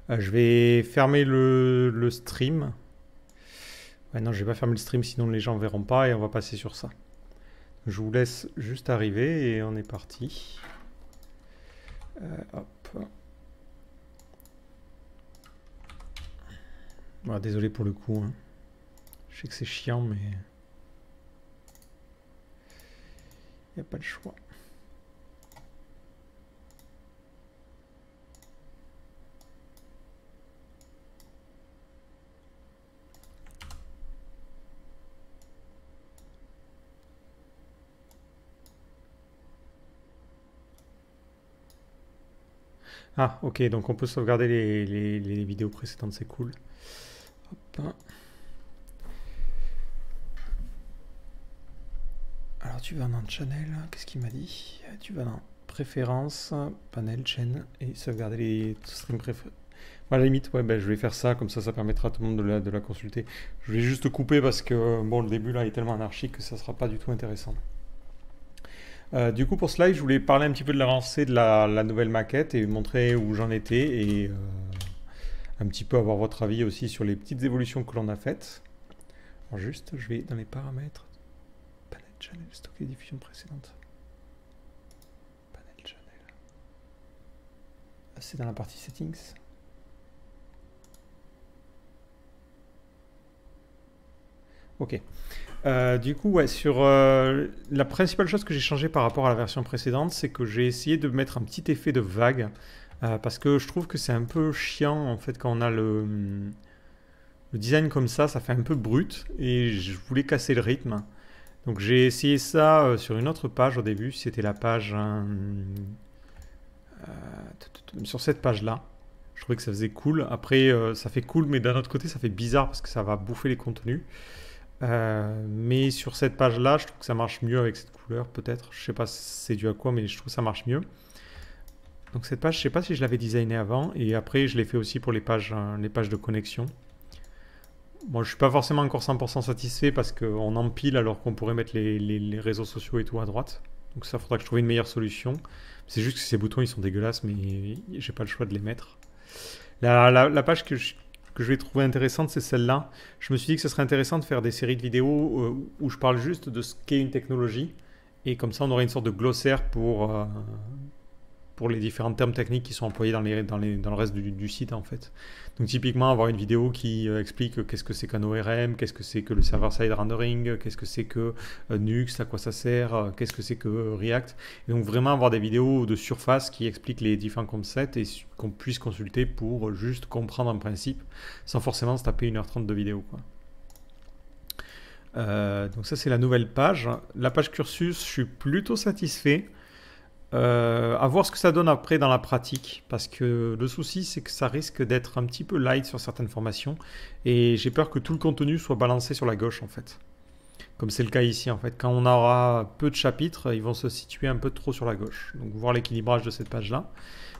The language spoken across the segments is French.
Je vais fermer le stream. Ouais, non, je vais pas fermer le stream, sinon les gens verront pas et on va passer sur ça. Je vous laisse juste arriver et on est parti. Hop. Voilà, désolé pour le coup, hein. Je sais que c'est chiant, mais il n'y a pas le choix. Ah, ok, donc on peut sauvegarder les vidéos précédentes, c'est cool. Hop. Alors tu vas dans Channel, qu'est-ce qu'il m'a dit? Tu vas dans Préférences, Panel, Chaîne et sauvegarder les streams préférés. À la limite, ouais, ben, je vais faire ça, comme ça permettra à tout le monde de la consulter. Je vais juste couper parce que bon, le début là est tellement anarchique que ça sera pas du tout intéressant. Du coup, pour ce live, je voulais parler un petit peu de l'avancée de la nouvelle maquette et montrer où j'en étais et un petit peu avoir votre avis aussi sur les petites évolutions que l'on a faites. Alors juste, je vais dans les paramètres. Panel channel, stocker les diffusions précédentes. Panel channel. Ah, c'est dans la partie settings. Ok. Du coup, ouais, sur la principale chose que j'ai changé par rapport à la version précédente, c'est que j'ai essayé de mettre un petit effet de vague parce que je trouve que c'est un peu chiant en fait quand on a le design comme ça fait un peu brut et je voulais casser le rythme. Donc j'ai essayé ça sur une autre page au début, c'était la page sur cette page-là. Je trouvais que ça faisait cool. Après, ça fait cool, mais d'un autre côté, ça fait bizarre parce que ça va bouffer les contenus. Mais sur cette page-là, je trouve que ça marche mieux avec cette couleur, peut-être. Je sais pas si c'est dû à quoi, mais je trouve que ça marche mieux. Donc cette page, je sais pas si je l'avais designée avant, et après je l'ai fait aussi pour les pages de connexion. Bon, je suis pas forcément encore 100% satisfait parce qu'on empile alors qu'on pourrait mettre les réseaux sociaux et tout à droite. Donc ça faudra que je trouve une meilleure solution. C'est juste que ces boutons ils sont dégueulasses, mais j'ai pas le choix de les mettre. La page que je vais trouver intéressante, c'est celle-là. Je me suis dit que ce serait intéressant de faire des séries de vidéos où je parle juste de ce qu'est une technologie. Et comme ça, on aurait une sorte de glossaire pour les différents termes techniques qui sont employés dans le reste du site, en fait. Donc, typiquement, avoir une vidéo qui explique qu'est-ce que c'est qu'un ORM, qu'est-ce que c'est que le server-side rendering, qu'est-ce que c'est que Nuxt, à quoi ça sert, qu'est-ce que c'est que React. Et donc, vraiment avoir des vidéos de surface qui expliquent les différents concepts et qu'on puisse consulter pour juste comprendre un principe sans forcément se taper 1h30 de vidéo, quoi. Donc ça c'est la nouvelle page. La page cursus, je suis plutôt satisfait. À voir ce que ça donne après dans la pratique, parce que le souci c'est que ça risque d'être un petit peu light sur certaines formations, et j'ai peur que tout le contenu soit balancé sur la gauche en fait. Comme c'est le cas ici en fait. Quand on aura peu de chapitres, ils vont se situer un peu trop sur la gauche. Donc voir l'équilibrage de cette page-là.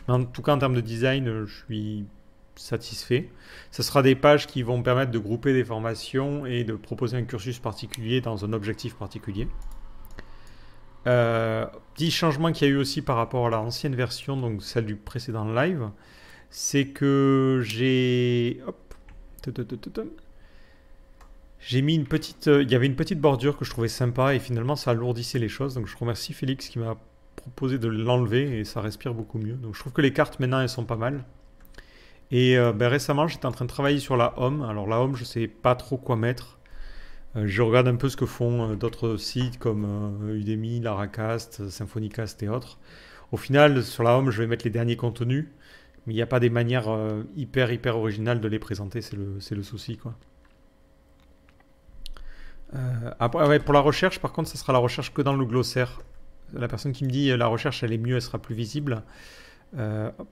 Mais en tout cas en termes de design, je suis satisfait. Ce sera des pages qui vont permettre de grouper des formations et de proposer un cursus particulier dans un objectif particulier. Petit changement qu'il y a eu aussi par rapport à l'ancienne version, donc celle du précédent live, c'est que j'ai mis une petite, il y avait une petite bordure que je trouvais sympa et finalement ça alourdissait les choses. Donc je remercie Félix qui m'a proposé de l'enlever et ça respire beaucoup mieux. Donc je trouve que les cartes maintenant elles sont pas mal. Et ben, récemment j'étais en train de travailler sur la home. Alors la home je sais pas trop quoi mettre. Je regarde un peu ce que font d'autres sites comme Udemy, Laracast, Symphonicast et autres. Au final, sur la home, je vais mettre les derniers contenus, mais il n'y a pas des manières hyper originales de les présenter, c'est le souci, quoi. Après, ouais, pour la recherche, par contre, ça sera la recherche que dans le glossaire. La personne qui me dit la recherche, elle est mieux, elle sera plus visible. Hop.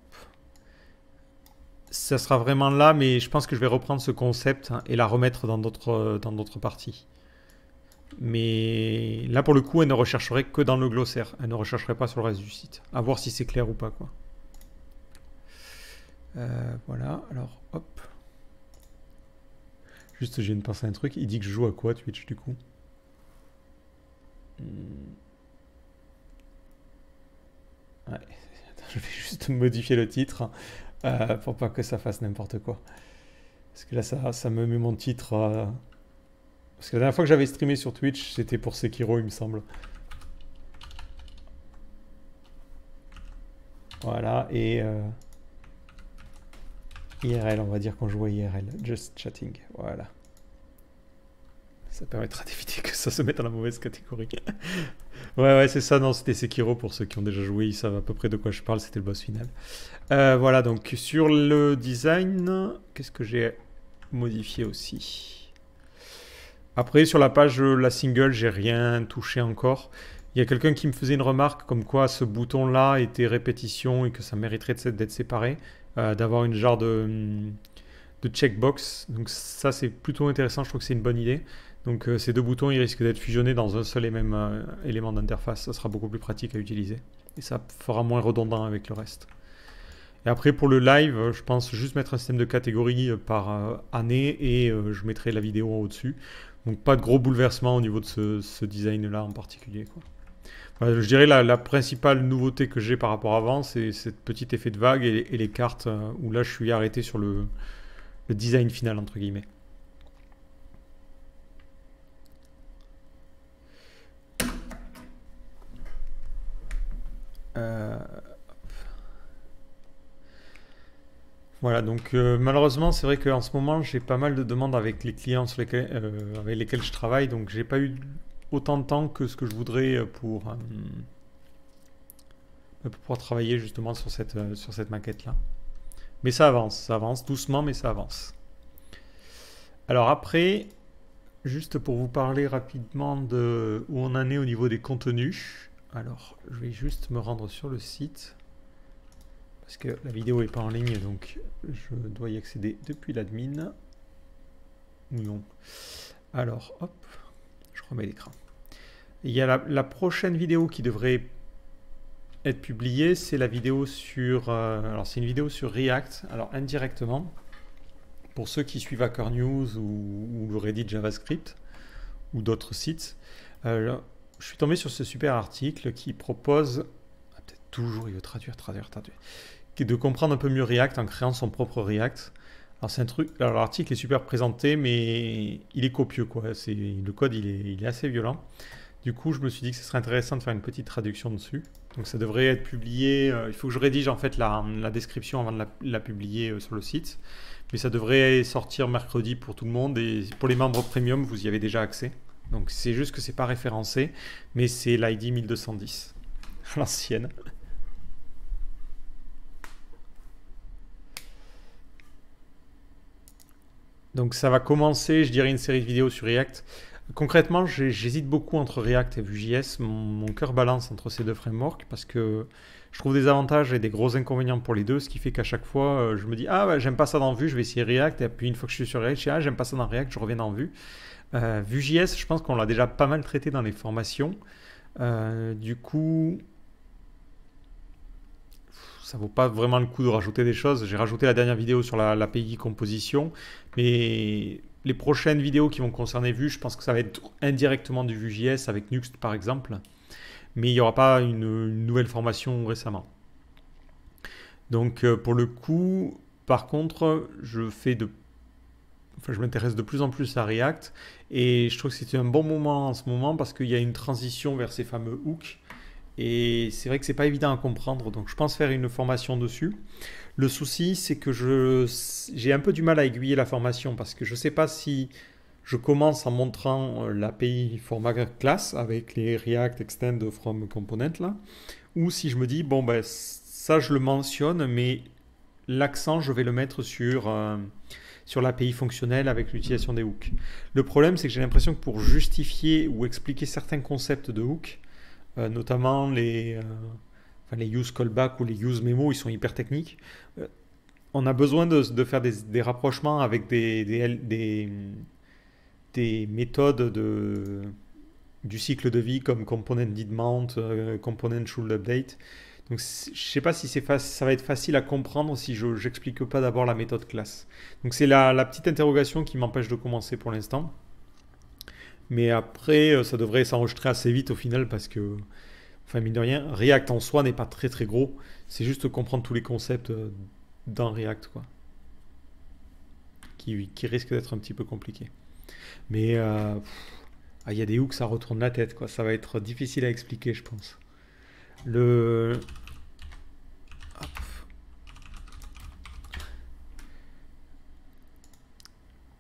Ça sera vraiment là, mais je pense que je vais reprendre ce concept hein, et la remettre dans d'autres parties. Mais là, pour le coup, elle ne rechercherait que dans le glossaire. Elle ne rechercherait pas sur le reste du site. À voir si c'est clair ou pas, quoi. Voilà, alors, hop. Juste, j'ai une pensée à un truc. Il dit que je joue à quoi, Twitch, du coup? Ouais. Attends, je vais juste modifier le titre. pour pas que ça fasse n'importe quoi. Parce que là, ça me met mon titre. Parce que la dernière fois que j'avais streamé sur Twitch, c'était pour Sekiro, il me semble. Voilà, et IRL, on va dire qu'on joue à IRL, just chatting, voilà. Ça permettra d'éviter que ça se mette dans la mauvaise catégorie. Ouais, c'est ça, non, c'était Sekiro, pour ceux qui ont déjà joué, ils savent à peu près de quoi je parle, c'était le boss final. Voilà, donc sur le design, qu'est-ce que j'ai modifié aussi? Après, sur la page la single, j'ai rien touché encore. Il y a quelqu'un qui me faisait une remarque comme quoi ce bouton-là était répétition et que ça mériterait d'être séparé, d'avoir une genre de checkbox. Donc ça, c'est plutôt intéressant, je trouve que c'est une bonne idée. Donc ces deux boutons, ils risquent d'être fusionnés dans un seul et même élément d'interface. Ça sera beaucoup plus pratique à utiliser. Et ça fera moins redondant avec le reste. Et après, pour le live, je pense juste mettre un système de catégories par année et je mettrai la vidéo au-dessus. Donc pas de gros bouleversement au niveau de ce design-là en particulier, quoi. Voilà, je dirais la principale nouveauté que j'ai par rapport à avant, c'est ce petit effet de vague et les cartes où là je suis arrêté sur le design final, entre guillemets. Voilà, donc malheureusement, c'est vrai qu'en ce moment, j'ai pas mal de demandes avec les clients avec lesquels je travaille, donc j'ai pas eu autant de temps que ce que je voudrais pour pouvoir travailler justement sur cette maquette-là. Mais ça avance doucement, mais ça avance. Alors après, juste pour vous parler rapidement de où on en est au niveau des contenus. Alors, je vais juste me rendre sur le site. Parce que la vidéo n'est pas en ligne, donc je dois y accéder depuis l'admin. Ou non. Alors, hop, je remets l'écran. Il y a la prochaine vidéo qui devrait être publiée, c'est la vidéo sur... alors, c'est une vidéo sur React, alors indirectement, pour ceux qui suivent Hacker News ou le Reddit JavaScript, ou d'autres sites. Je suis tombé sur ce super article qui propose... peut-être toujours, il veut traduire. De comprendre un peu mieux React en créant son propre React. Alors c'est un truc, alors l'article est super présenté, mais il est copieux, quoi. Le code, il est assez violent. Du coup, je me suis dit que ce serait intéressant de faire une petite traduction dessus. Donc ça devrait être publié. Il faut que je rédige en fait la description avant de la publier sur le site. Mais ça devrait sortir mercredi pour tout le monde. Et pour les membres premium, vous y avez déjà accès. Donc c'est juste que c'est pas référencé, mais c'est l'ID 1210 à l'ancienne. Donc ça va commencer, je dirais, une série de vidéos sur React. Concrètement, j'hésite beaucoup entre React et Vue.js. Mon cœur balance entre ces deux frameworks parce que je trouve des avantages et des gros inconvénients pour les deux, ce qui fait qu'à chaque fois, je me dis, ah ouais, j'aime pas ça dans Vue, je vais essayer React. Et puis une fois que je suis sur React, je dis, ah, j'aime pas ça dans React, je reviens dans Vue. Vue.js, je pense qu'on l'a déjà pas mal traité dans les formations. Du coup, ça vaut pas vraiment le coup de rajouter des choses. J'ai rajouté la dernière vidéo sur l'API composition, mais les prochaines vidéos qui vont concerner Vue, je pense que ça va être indirectement du Vue.js avec Nuxt par exemple, mais il n'y aura pas une nouvelle formation récemment. Donc pour le coup, par contre, je m'intéresse de plus en plus à React et je trouve que c'est un bon moment en ce moment parce qu'il y a une transition vers ces fameux hooks. Et c'est vrai que c'est pas évident à comprendre, donc je pense faire une formation dessus. Le souci, c'est que j'ai un peu du mal à aiguiller la formation parce que je sais pas si je commence en montrant l'API format class avec les React Extend from Component là, ou si je me dis, bon ben ça je le mentionne, mais l'accent je vais le mettre sur l'API fonctionnelle avec l'utilisation des hooks. Le problème, c'est que j'ai l'impression que pour justifier ou expliquer certains concepts de hooks, notamment les use callback ou les use memo, ils sont hyper techniques. On a besoin de faire des rapprochements avec des méthodes du cycle de vie comme component did mount, component should update. Donc je ne sais pas si ça va être facile à comprendre si je n'explique pas d'abord la méthode classe. Donc c'est la petite interrogation qui m'empêche de commencer pour l'instant. Mais après, ça devrait s'enregistrer assez vite au final parce que, enfin mine de rien, React en soi n'est pas très très gros. C'est juste comprendre tous les concepts dans React, quoi. Qui risque d'être un petit peu compliqué. Mais il y a des hooks, ça retourne la tête, quoi. Ça va être difficile à expliquer, je pense. Le... Hop.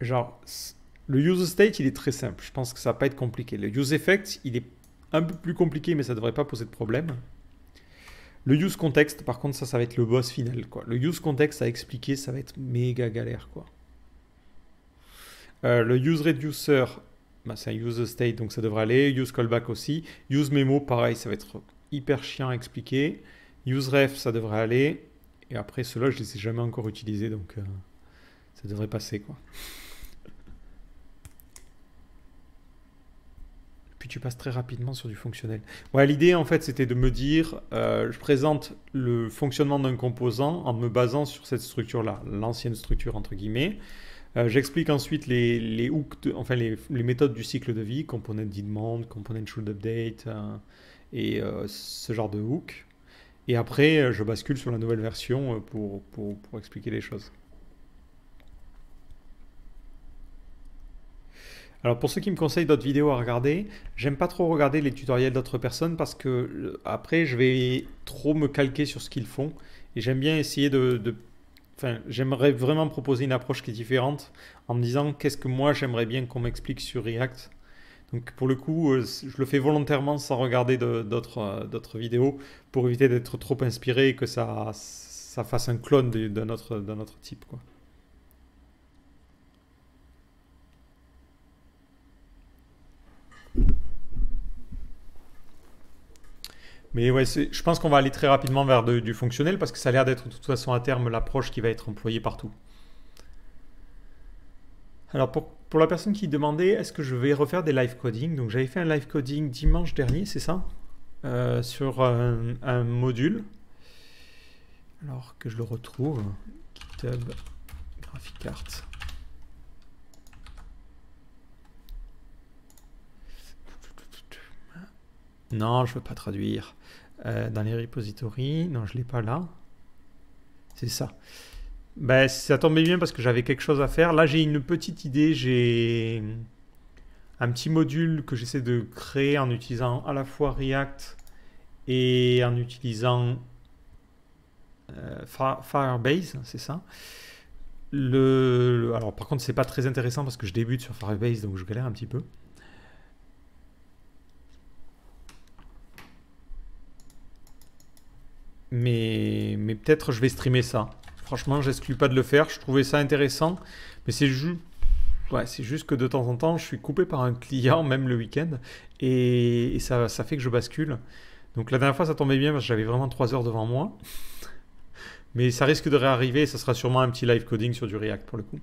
Genre, le use state, il est très simple. Je pense que ça va pas être compliqué. Le use effect, il est un peu plus compliqué, mais ça devrait pas poser de problème. Le use context, par contre, ça va être le boss final, quoi. Le use context à expliquer, ça va être méga galère, quoi. Le use reducer, bah, c'est un use state, donc ça devrait aller. Use callback aussi. Use memo, pareil, ça va être hyper chiant à expliquer. Use ref, ça devrait aller. Et après, ceux-là, je les ai jamais encore utilisés, donc ça devrait passer, quoi. Puis tu passes très rapidement sur du fonctionnel. Ouais, l'idée, en fait, c'était de me dire, je présente le fonctionnement d'un composant en me basant sur cette structure-là, l'ancienne structure, entre guillemets. J'explique ensuite les hooks, enfin les méthodes du cycle de vie, component demand, component should update, et ce genre de hook. Et après, je bascule sur la nouvelle version pour expliquer les choses. Alors pour ceux qui me conseillent d'autres vidéos à regarder, j'aime pas trop regarder les tutoriels d'autres personnes parce que après je vais trop me calquer sur ce qu'ils font et j'aime bien essayer enfin, j'aimerais vraiment proposer une approche qui est différente en me disant qu'est-ce que moi j'aimerais bien qu'on m'explique sur React. Donc pour le coup, je le fais volontairement sans regarder d'autres vidéos pour éviter d'être trop inspiré et que ça fasse un clone d'un autre type, quoi. Mais ouais, je pense qu'on va aller très rapidement vers du fonctionnel parce que ça a l'air d'être de toute façon à terme l'approche qui va être employée partout. Alors pour la personne qui demandait, est-ce que je vais refaire des live coding? Donc j'avais fait un live coding dimanche dernier, c'est ça? Sur un module. Alors que je le retrouve. GitHub Graphic Art. Non, je ne veux pas traduire. Dans les repositories, non, je ne l'ai pas là. C'est ça. Ben, ça tombait bien parce que j'avais quelque chose à faire. Là, j'ai une petite idée. J'ai un petit module que j'essaie de créer en utilisant à la fois React et en utilisant Firebase, c'est ça. Alors, par contre, c'est pas très intéressant parce que je débute sur Firebase, donc je galère un petit peu. Mais peut-être je vais streamer ça. Franchement, j'exclus pas de le faire. Je trouvais ça intéressant. Mais c'est juste que de temps en temps, je suis coupé par un client, même le week-end. Et ça fait que je bascule. Donc la dernière fois, ça tombait bien parce que j'avais vraiment 3 heures devant moi. Mais ça risque de réarriver et ça sera sûrement un petit live coding sur du React pour le coup.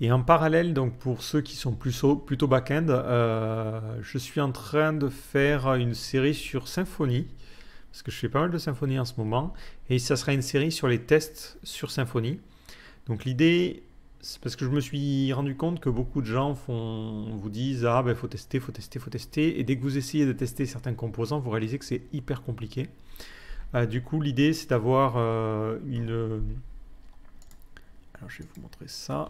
Et en parallèle, donc pour ceux qui sont plutôt back-end, je suis en train de faire une série sur Symfony, parce que je fais pas mal de Symfony en ce moment, et ça sera une série sur les tests sur Symfony. Donc l'idée, c'est parce que je me suis rendu compte que beaucoup de gens vous disent ah ben faut tester, faut tester, faut tester, et dès que vous essayez de tester certains composants, vous réalisez que c'est hyper compliqué. Du coup, l'idée c'est d'avoir une... Alors je vais vous montrer ça.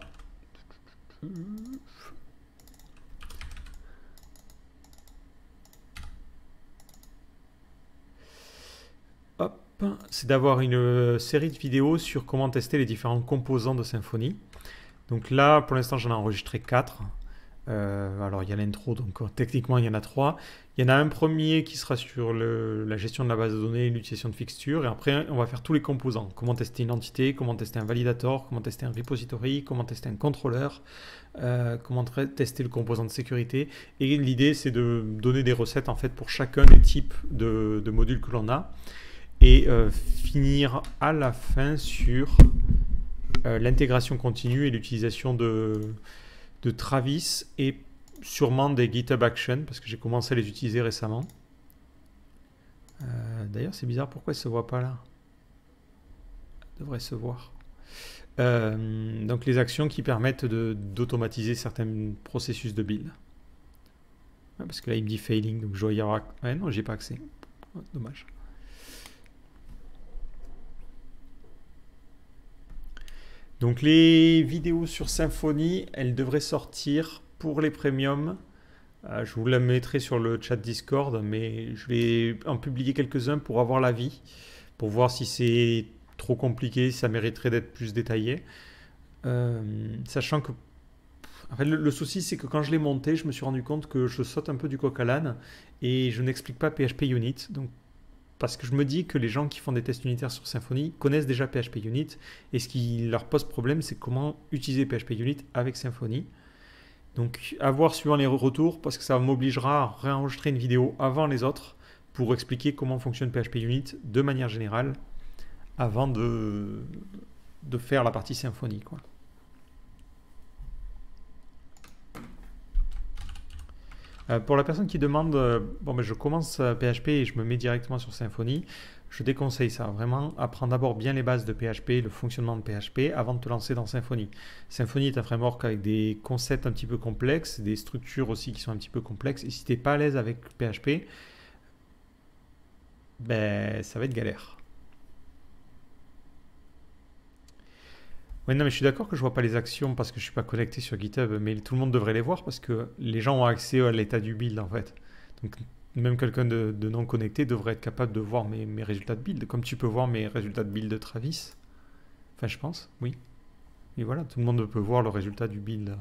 Hop, c'est d'avoir une série de vidéos sur comment tester les différents composants de Symfony. Donc là, pour l'instant, j'en ai enregistré 4. Alors, il y a l'intro, donc techniquement, il y en a 3. Il y en a un premier qui sera sur la gestion de la base de données, l'utilisation de fixtures. Et après, on va faire tous les composants. Comment tester une entité, comment tester un validator, comment tester un repository, comment tester un contrôleur, comment tester le composant de sécurité. Et l'idée, c'est de donner des recettes en fait pour chacun des types de modules que l'on a. Et finir à la fin sur l'intégration continue et l'utilisation de Travis et sûrement des GitHub Actions parce que j'ai commencé à les utiliser récemment. D'ailleurs, c'est bizarre, pourquoi il ne se voit pas là? Il devrait se voir. Donc les actions qui permettent d'automatiser certains processus de build. Ouais, parce que là il me dit failing, donc je dois y avoir... Ouais non, j'ai pas accès. Oh, dommage. Donc les vidéos sur Symfony, elles devraient sortir pour les premiums. Je vous la mettrai sur le chat Discord, mais je vais en publier quelques-uns pour avoir l'avis, pour voir si c'est trop compliqué, si ça mériterait d'être plus détaillé. Sachant que en fait, le souci, c'est que quand je l'ai monté, je me suis rendu compte que je saute un peu du coq à l'âne et je n'explique pas PHP Unit. Donc, parce que je me dis que les gens qui font des tests unitaires sur Symfony connaissent déjà PHP Unit et ce qui leur pose problème, c'est comment utiliser PHP Unit avec Symfony. Donc, à voir suivant les retours, parce que ça m'obligera à réenregistrer une vidéo avant les autres pour expliquer comment fonctionne PHP Unit de manière générale avant de faire la partie Symfony, quoi. Pour la personne qui demande, bon, ben, je commence PHP et je me mets directement sur Symfony, je déconseille ça. Vraiment, apprends d'abord bien les bases de PHP, le fonctionnement de PHP avant de te lancer dans Symfony. Symfony est un framework avec des concepts un petit peu complexes, des structures aussi qui sont un petit peu complexes. Et si tu n'es pas à l'aise avec PHP, ben, ça va être galère. Oui, non, mais je suis d'accord que je vois pas les actions parce que je suis pas connecté sur GitHub, mais tout le monde devrait les voir parce que les gens ont accès à l'état du build en fait. Donc même quelqu'un de non connecté devrait être capable de voir mes résultats de build, comme tu peux voir mes résultats de build de Travis. Enfin, je pense, oui. Et voilà, tout le monde peut voir le résultat du build.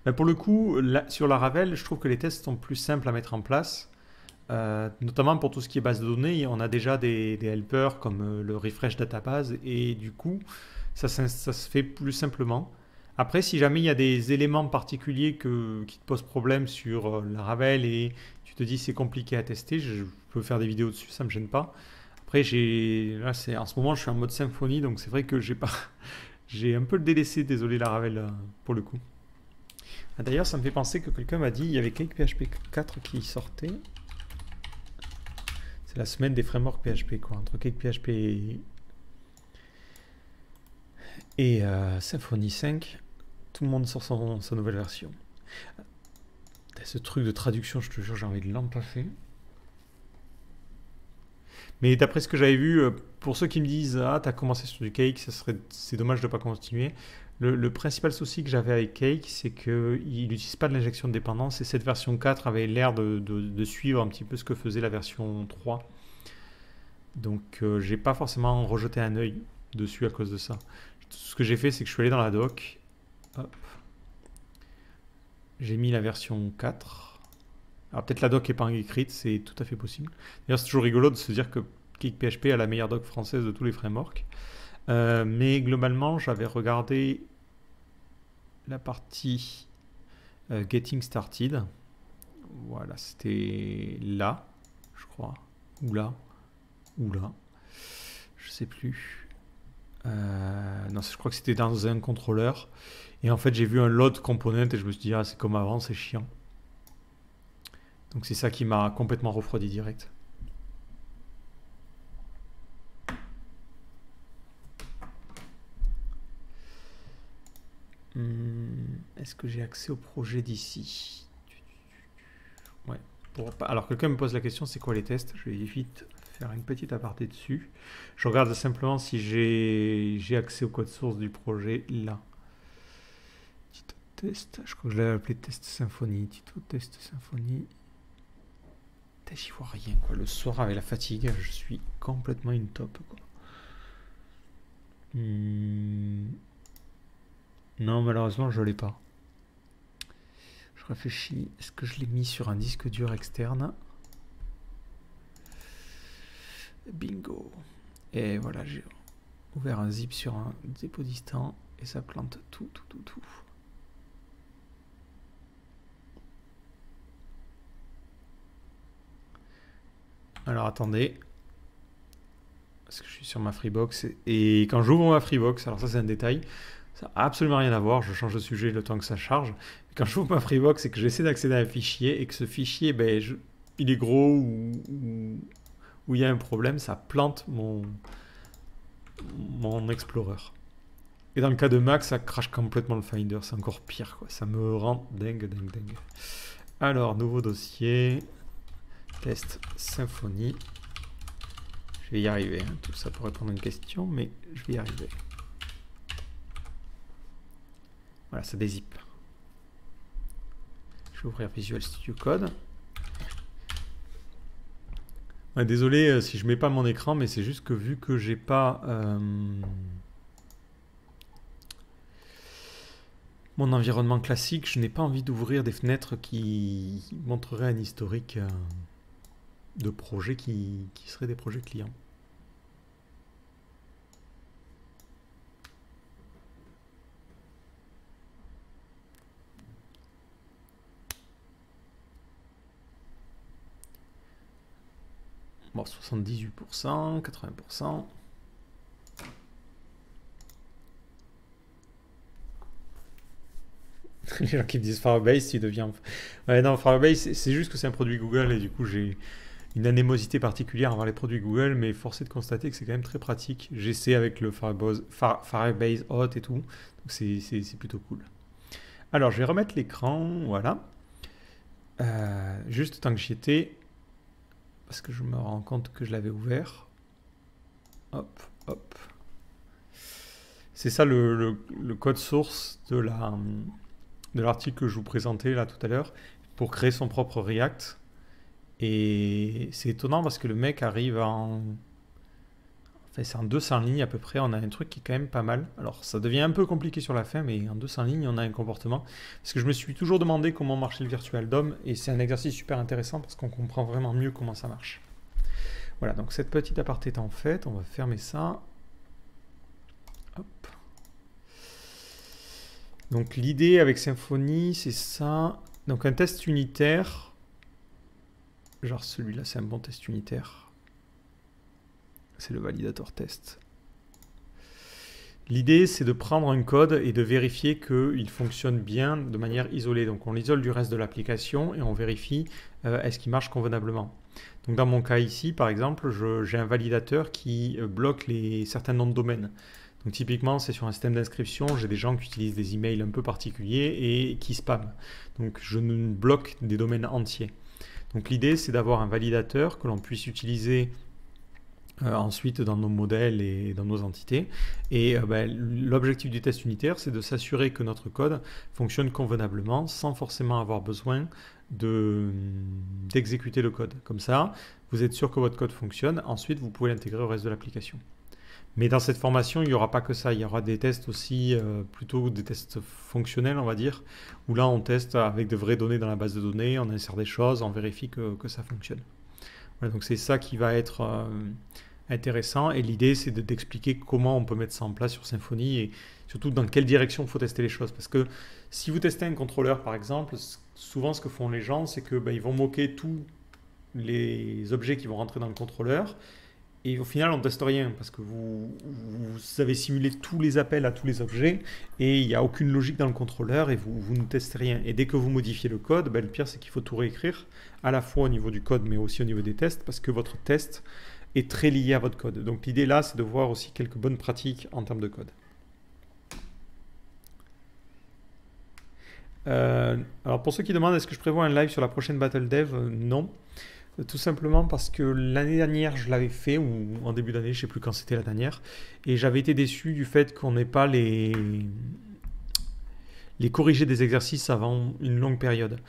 Mais pour le coup, sur Laravel, je trouve que les tests sont plus simples à mettre en place. Notamment pour tout ce qui est base de données, on a déjà des helpers comme le refresh database et du coup ça se fait plus simplement. Après, si jamais il y a des éléments particuliers qui te posent problème sur Laravel et tu te dis c'est compliqué à tester, je peux faire des vidéos dessus, ça me gêne pas. Après, là, en ce moment je suis en mode Symfony, donc c'est vrai que j'ai pas, j'ai un peu le délaissé, désolé Laravel pour le coup. D'ailleurs, ça me fait penser que quelqu'un m'a dit il y avait Cake PHP 4 qui sortait. C'est la semaine des frameworks PHP, quoi. Entre Cake PHP et Symfony 5, tout le monde sort sa nouvelle version. Ce truc de traduction, je te jure, j'ai envie de l'empaffer. Mais d'après ce que j'avais vu, pour ceux qui me disent ah t'as commencé sur du Cake, c'est dommage de ne pas continuer. Le principal souci que j'avais avec Cake, c'est qu'il n'utilise pas de l'injection de dépendance et cette version 4 avait l'air de suivre un petit peu ce que faisait la version 3. Donc j'ai pas forcément rejeté un œil dessus à cause de ça. Ce que j'ai fait, c'est que je suis allé dans la doc. Hop. J'ai mis la version 4. Alors peut-être la doc n'est pas écrite, c'est tout à fait possible. D'ailleurs c'est toujours rigolo de se dire que KickPHP a la meilleure doc française de tous les frameworks. Mais globalement, j'avais regardé la partie Getting Started. Voilà, c'était là, je crois. Ou là. Je sais plus. Non, je crois que c'était dans un contrôleur. Et en fait, j'ai vu un load component et je me suis dit, ah, c'est comme avant, c'est chiant. Donc c'est ça qui m'a complètement refroidi direct. Est-ce que j'ai accès au projet d'ici? Ouais. Alors quelqu'un me pose la question, c'est quoi les tests? Je vais vite faire une petite aparté dessus. Je regarde simplement si j'ai accès au code source du projet là. Tito test, je crois que je l'avais appelé test Symfony. Tito test Symfony. J'y vois rien quoi. Le soir avec la fatigue, je suis complètement une top quoi. Non, malheureusement, je l'ai pas. Je réfléchis. Est-ce que je l'ai mis sur un disque dur externe? Bingo. Et voilà, j'ai ouvert un zip sur un dépôt distant et ça plante tout. Alors attendez. Parce que je suis sur ma Freebox. Et quand j'ouvre ma Freebox, alors ça c'est un détail. Ça n'a absolument rien à voir, je change de sujet le temps que ça charge. Quand j'ouvre ma Freebox et que j'essaie d'accéder à un fichier et que ce fichier, ben, il est gros ou où il y a un problème, ça plante mon Explorer. Et dans le cas de Mac, ça crache complètement le Finder. C'est encore pire, quoi. Ça me rend dingue. Alors, nouveau dossier. Test Symfony. Je vais y arriver. Hein. Tout ça pour répondre à une question, mais je vais y arriver. Voilà, ça dézippe. Je vais ouvrir Visual Studio Code. Ouais, désolé si je mets pas mon écran, mais c'est juste que vu que j'ai pas mon environnement classique, je n'ai pas envie d'ouvrir des fenêtres qui montreraient un historique de projets qui seraient des projets clients. Bon, 78%, 80%. Les gens qui me disent Firebase, tu deviens... Ouais, non, Firebase, c'est juste que c'est un produit Google et du coup, j'ai une anémosité particulière envers les produits Google, mais force est de constater que c'est quand même très pratique. J'essaie avec le Firebase Hot et tout, donc c'est plutôt cool. Alors, je vais remettre l'écran, voilà. Juste tant que j'y étais, parce que je me rends compte que je l'avais ouvert. Hop, hop. C'est ça le code source de l'article que je vous présentais là tout à l'heure, pour créer son propre React. Et c'est étonnant parce que le mec arrive en... Enfin, c'est en 200 lignes à peu près, on a un truc qui est quand même pas mal. Alors ça devient un peu compliqué sur la fin, mais en 200 lignes, on a un comportement. Parce que je me suis toujours demandé comment marchait le Virtual DOM, et c'est un exercice super intéressant parce qu'on comprend vraiment mieux comment ça marche. Voilà, donc cette petite aparté étant faite, on va fermer ça. Hop. Donc l'idée avec Symfony, c'est ça. Donc un test unitaire. Genre celui-là, c'est un bon test unitaire. C'est le validator test. L'idée, c'est de prendre un code et de vérifier qu'il fonctionne bien de manière isolée. Donc on l'isole du reste de l'application et on vérifie est-ce qu'il marche convenablement. Donc dans mon cas ici, par exemple, j'ai un validateur qui bloque certains noms de domaine. Donc typiquement, c'est sur un système d'inscription, j'ai des gens qui utilisent des emails un peu particuliers et qui spamment. Donc je bloque des domaines entiers. Donc l'idée, c'est d'avoir un validateur que l'on puisse utiliser ensuite dans nos modèles et dans nos entités. Et l'objectif du test unitaire, c'est de s'assurer que notre code fonctionne convenablement sans forcément avoir besoin d'exécuter le code. Comme ça, vous êtes sûr que votre code fonctionne. Ensuite, vous pouvez l'intégrer au reste de l'application. Mais dans cette formation, il n'y aura pas que ça. Il y aura des tests aussi, plutôt des tests fonctionnels, on va dire, où là, on teste avec de vraies données dans la base de données, on insère des choses, on vérifie que ça fonctionne. Voilà, donc c'est ça qui va être intéressant. Et l'idée, c'est d'expliquer comment on peut mettre ça en place sur Symfony et surtout dans quelle direction il faut tester les choses. Parce que si vous testez un contrôleur, par exemple, souvent ce que font les gens, c'est que ils vont moquer tous les objets qui vont rentrer dans le contrôleur. Et au final, on ne teste rien parce que vous avez simulé tous les appels à tous les objets et il n'y a aucune logique dans le contrôleur et vous ne testez rien. Et dès que vous modifiez le code, le pire, c'est qu'il faut tout réécrire, à la fois au niveau du code mais aussi au niveau des tests parce que votre test est très lié à votre code. Donc l'idée là, c'est de voir aussi quelques bonnes pratiques en termes de code. Alors pour ceux qui demandent, est-ce que je prévois un live sur la prochaine Battle Dev? Non. Tout simplement parce que l'année dernière, je l'avais fait, ou en début d'année, je ne sais plus quand c'était la dernière, et j'avais été déçu du fait qu'on n'ait pas les corrigés des exercices avant une longue période.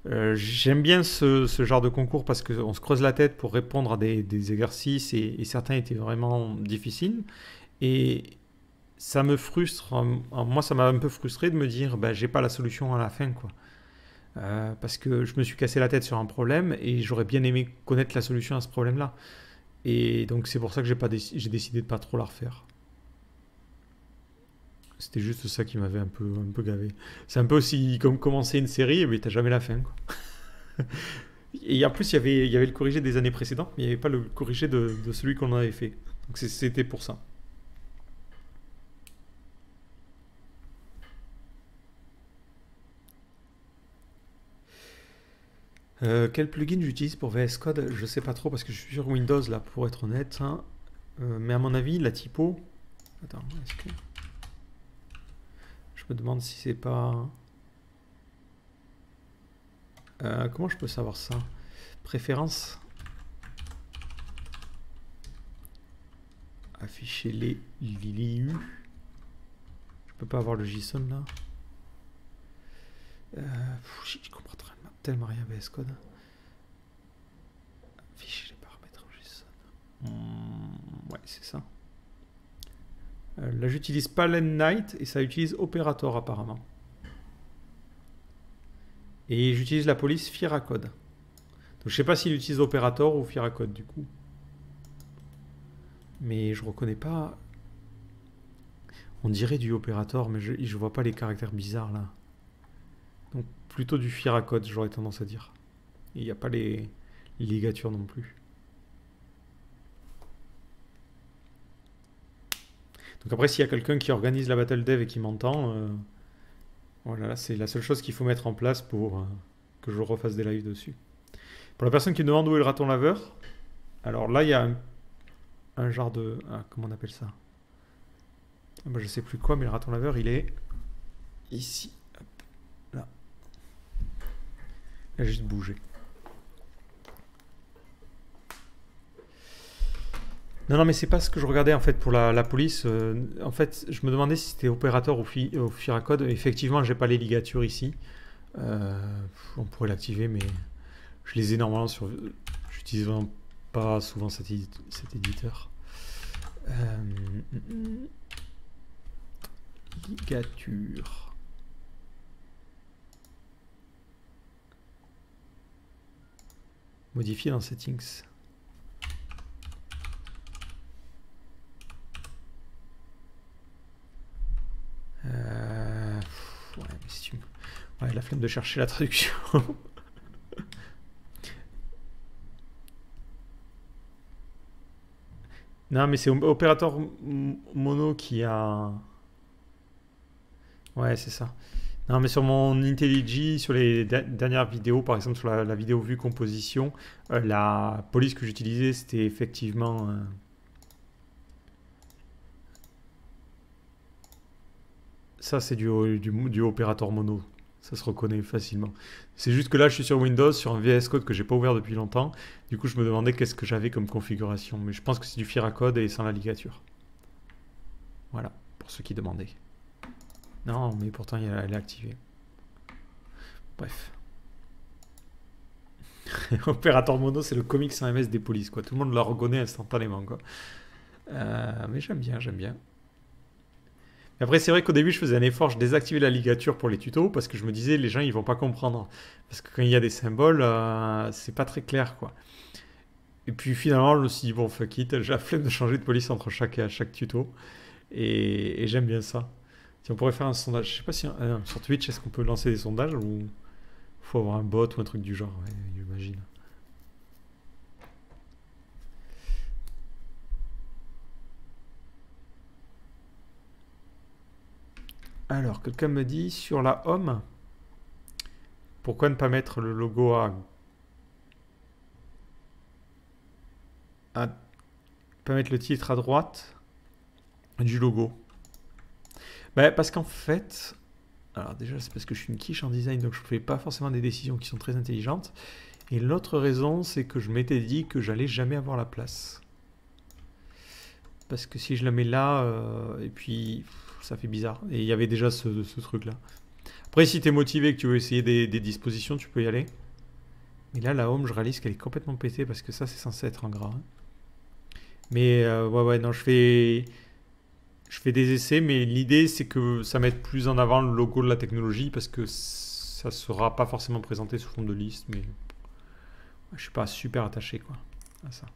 J'aime bien ce genre de concours parce qu'on se creuse la tête pour répondre à des exercices et certains étaient vraiment difficiles. Et ça me frustre, moi ça m'a un peu frustré de me dire j'ai pas la solution à la fin, quoi. Parce que je me suis cassé la tête sur un problème et j'aurais bien aimé connaître la solution à ce problème-là. Et donc c'est pour ça que j'ai décidé de pas trop la refaire. C'était juste ça qui m'avait un peu gavé. C'est un peu aussi comme commencer une série, mais t'as jamais la fin, quoi. Et en plus, il y avait le corrigé des années précédentes, mais il n'y avait pas le corrigé de celui qu'on avait fait. Donc c'était pour ça. Quel plugin j'utilise pour VS Code? Je sais pas trop parce que je suis sur Windows là, pour être honnête, hein. Mais à mon avis, la typo. Attends, est-ce que. Je me demande si c'est pas. Comment je peux savoir ça? Préférences. Afficher les l'IU. Je peux pas avoir le JSON là. Je comprends tellement rien VS Code. Afficher les paramètres en JSON. Ouais, c'est ça. Là, j'utilise Night et ça utilise Operator apparemment. Et j'utilise la police Firacode. Donc je sais pas s'il utilise Operator ou Firacode du coup. Mais je reconnais pas. On dirait du Operator, mais je vois pas les caractères bizarres là. Donc plutôt du Firacode, j'aurais tendance à dire. Il n'y a pas les ligatures non plus. Donc après, s'il y a quelqu'un qui organise la Battle Dev et qui m'entend, voilà, c'est la seule chose qu'il faut mettre en place pour que je refasse des lives dessus. Pour la personne qui me demande où est le raton laveur, alors là, il y a un genre de... comment on appelle ça? Je sais plus quoi, mais le raton laveur, il est ici. Hop, là. Il a juste bougé. Non, mais c'est pas ce que je regardais en fait pour la police. En fait, je me demandais si c'était opérateur ou Firacode. Effectivement, j'ai pas les ligatures ici. On pourrait l'activer, mais je les ai normalement sur. J'utilise vraiment pas souvent cet éditeur. Ligature. Modifier dans Settings. Ouais, mais si tu... Ouais, la flemme de chercher la traduction. Non, mais c'est opérateur mono qui a... Ouais, c'est ça. Non, mais sur mon IntelliJ, sur les dernières vidéos, par exemple sur la vidéo vue composition, la police que j'utilisais, c'était effectivement... Ça, c'est du opérateur mono. Ça se reconnaît facilement. C'est juste que là, je suis sur Windows, sur un VS Code que j'ai pas ouvert depuis longtemps. Du coup, je me demandais qu'est-ce que j'avais comme configuration. Mais je pense que c'est du Firacode et sans la ligature. Voilà, pour ceux qui demandaient. Non, mais pourtant, elle est activée. Bref. Opérateur mono, c'est le comics sans MS des polices, quoi. Tout le monde la reconnaît instantanément, quoi. Mais j'aime bien, j'aime bien. Après, c'est vrai qu'au début, je faisais un effort, je désactivais la ligature pour les tutos parce que je me disais, les gens, ils vont pas comprendre. Parce que quand il y a des symboles, c'est pas très clair, quoi. Et puis finalement, je me suis dit, bon, fuck it, j'ai la flemme de changer de police entre chaque tuto. Et j'aime bien ça. Si on pourrait faire un sondage, je sais pas si sur Twitch, est-ce qu'on peut lancer des sondages ou faut avoir un bot ou un truc du genre, ouais, j'imagine. Alors, quelqu'un me dit sur la home, pourquoi ne pas mettre le logo pas mettre le titre à droite du logo? Bah, parce qu'en fait, alors déjà c'est parce que je suis une quiche en design, donc je ne fais pas forcément des décisions qui sont très intelligentes. Et l'autre raison, c'est que je m'étais dit que j'allais jamais avoir la place. Parce que si je la mets là, et puis ça fait bizarre. Et il y avait déjà ce truc-là. Après, si tu es motivé et que tu veux essayer des dispositions, tu peux y aller. Mais là, la home, je réalise qu'elle est complètement pétée parce que ça, c'est censé être en gras. Mais ouais, non, je fais des essais, mais l'idée, c'est que ça mette plus en avant le logo de la technologie parce que ça sera pas forcément présenté sous forme de liste, mais je suis pas super attaché, quoi, à ça.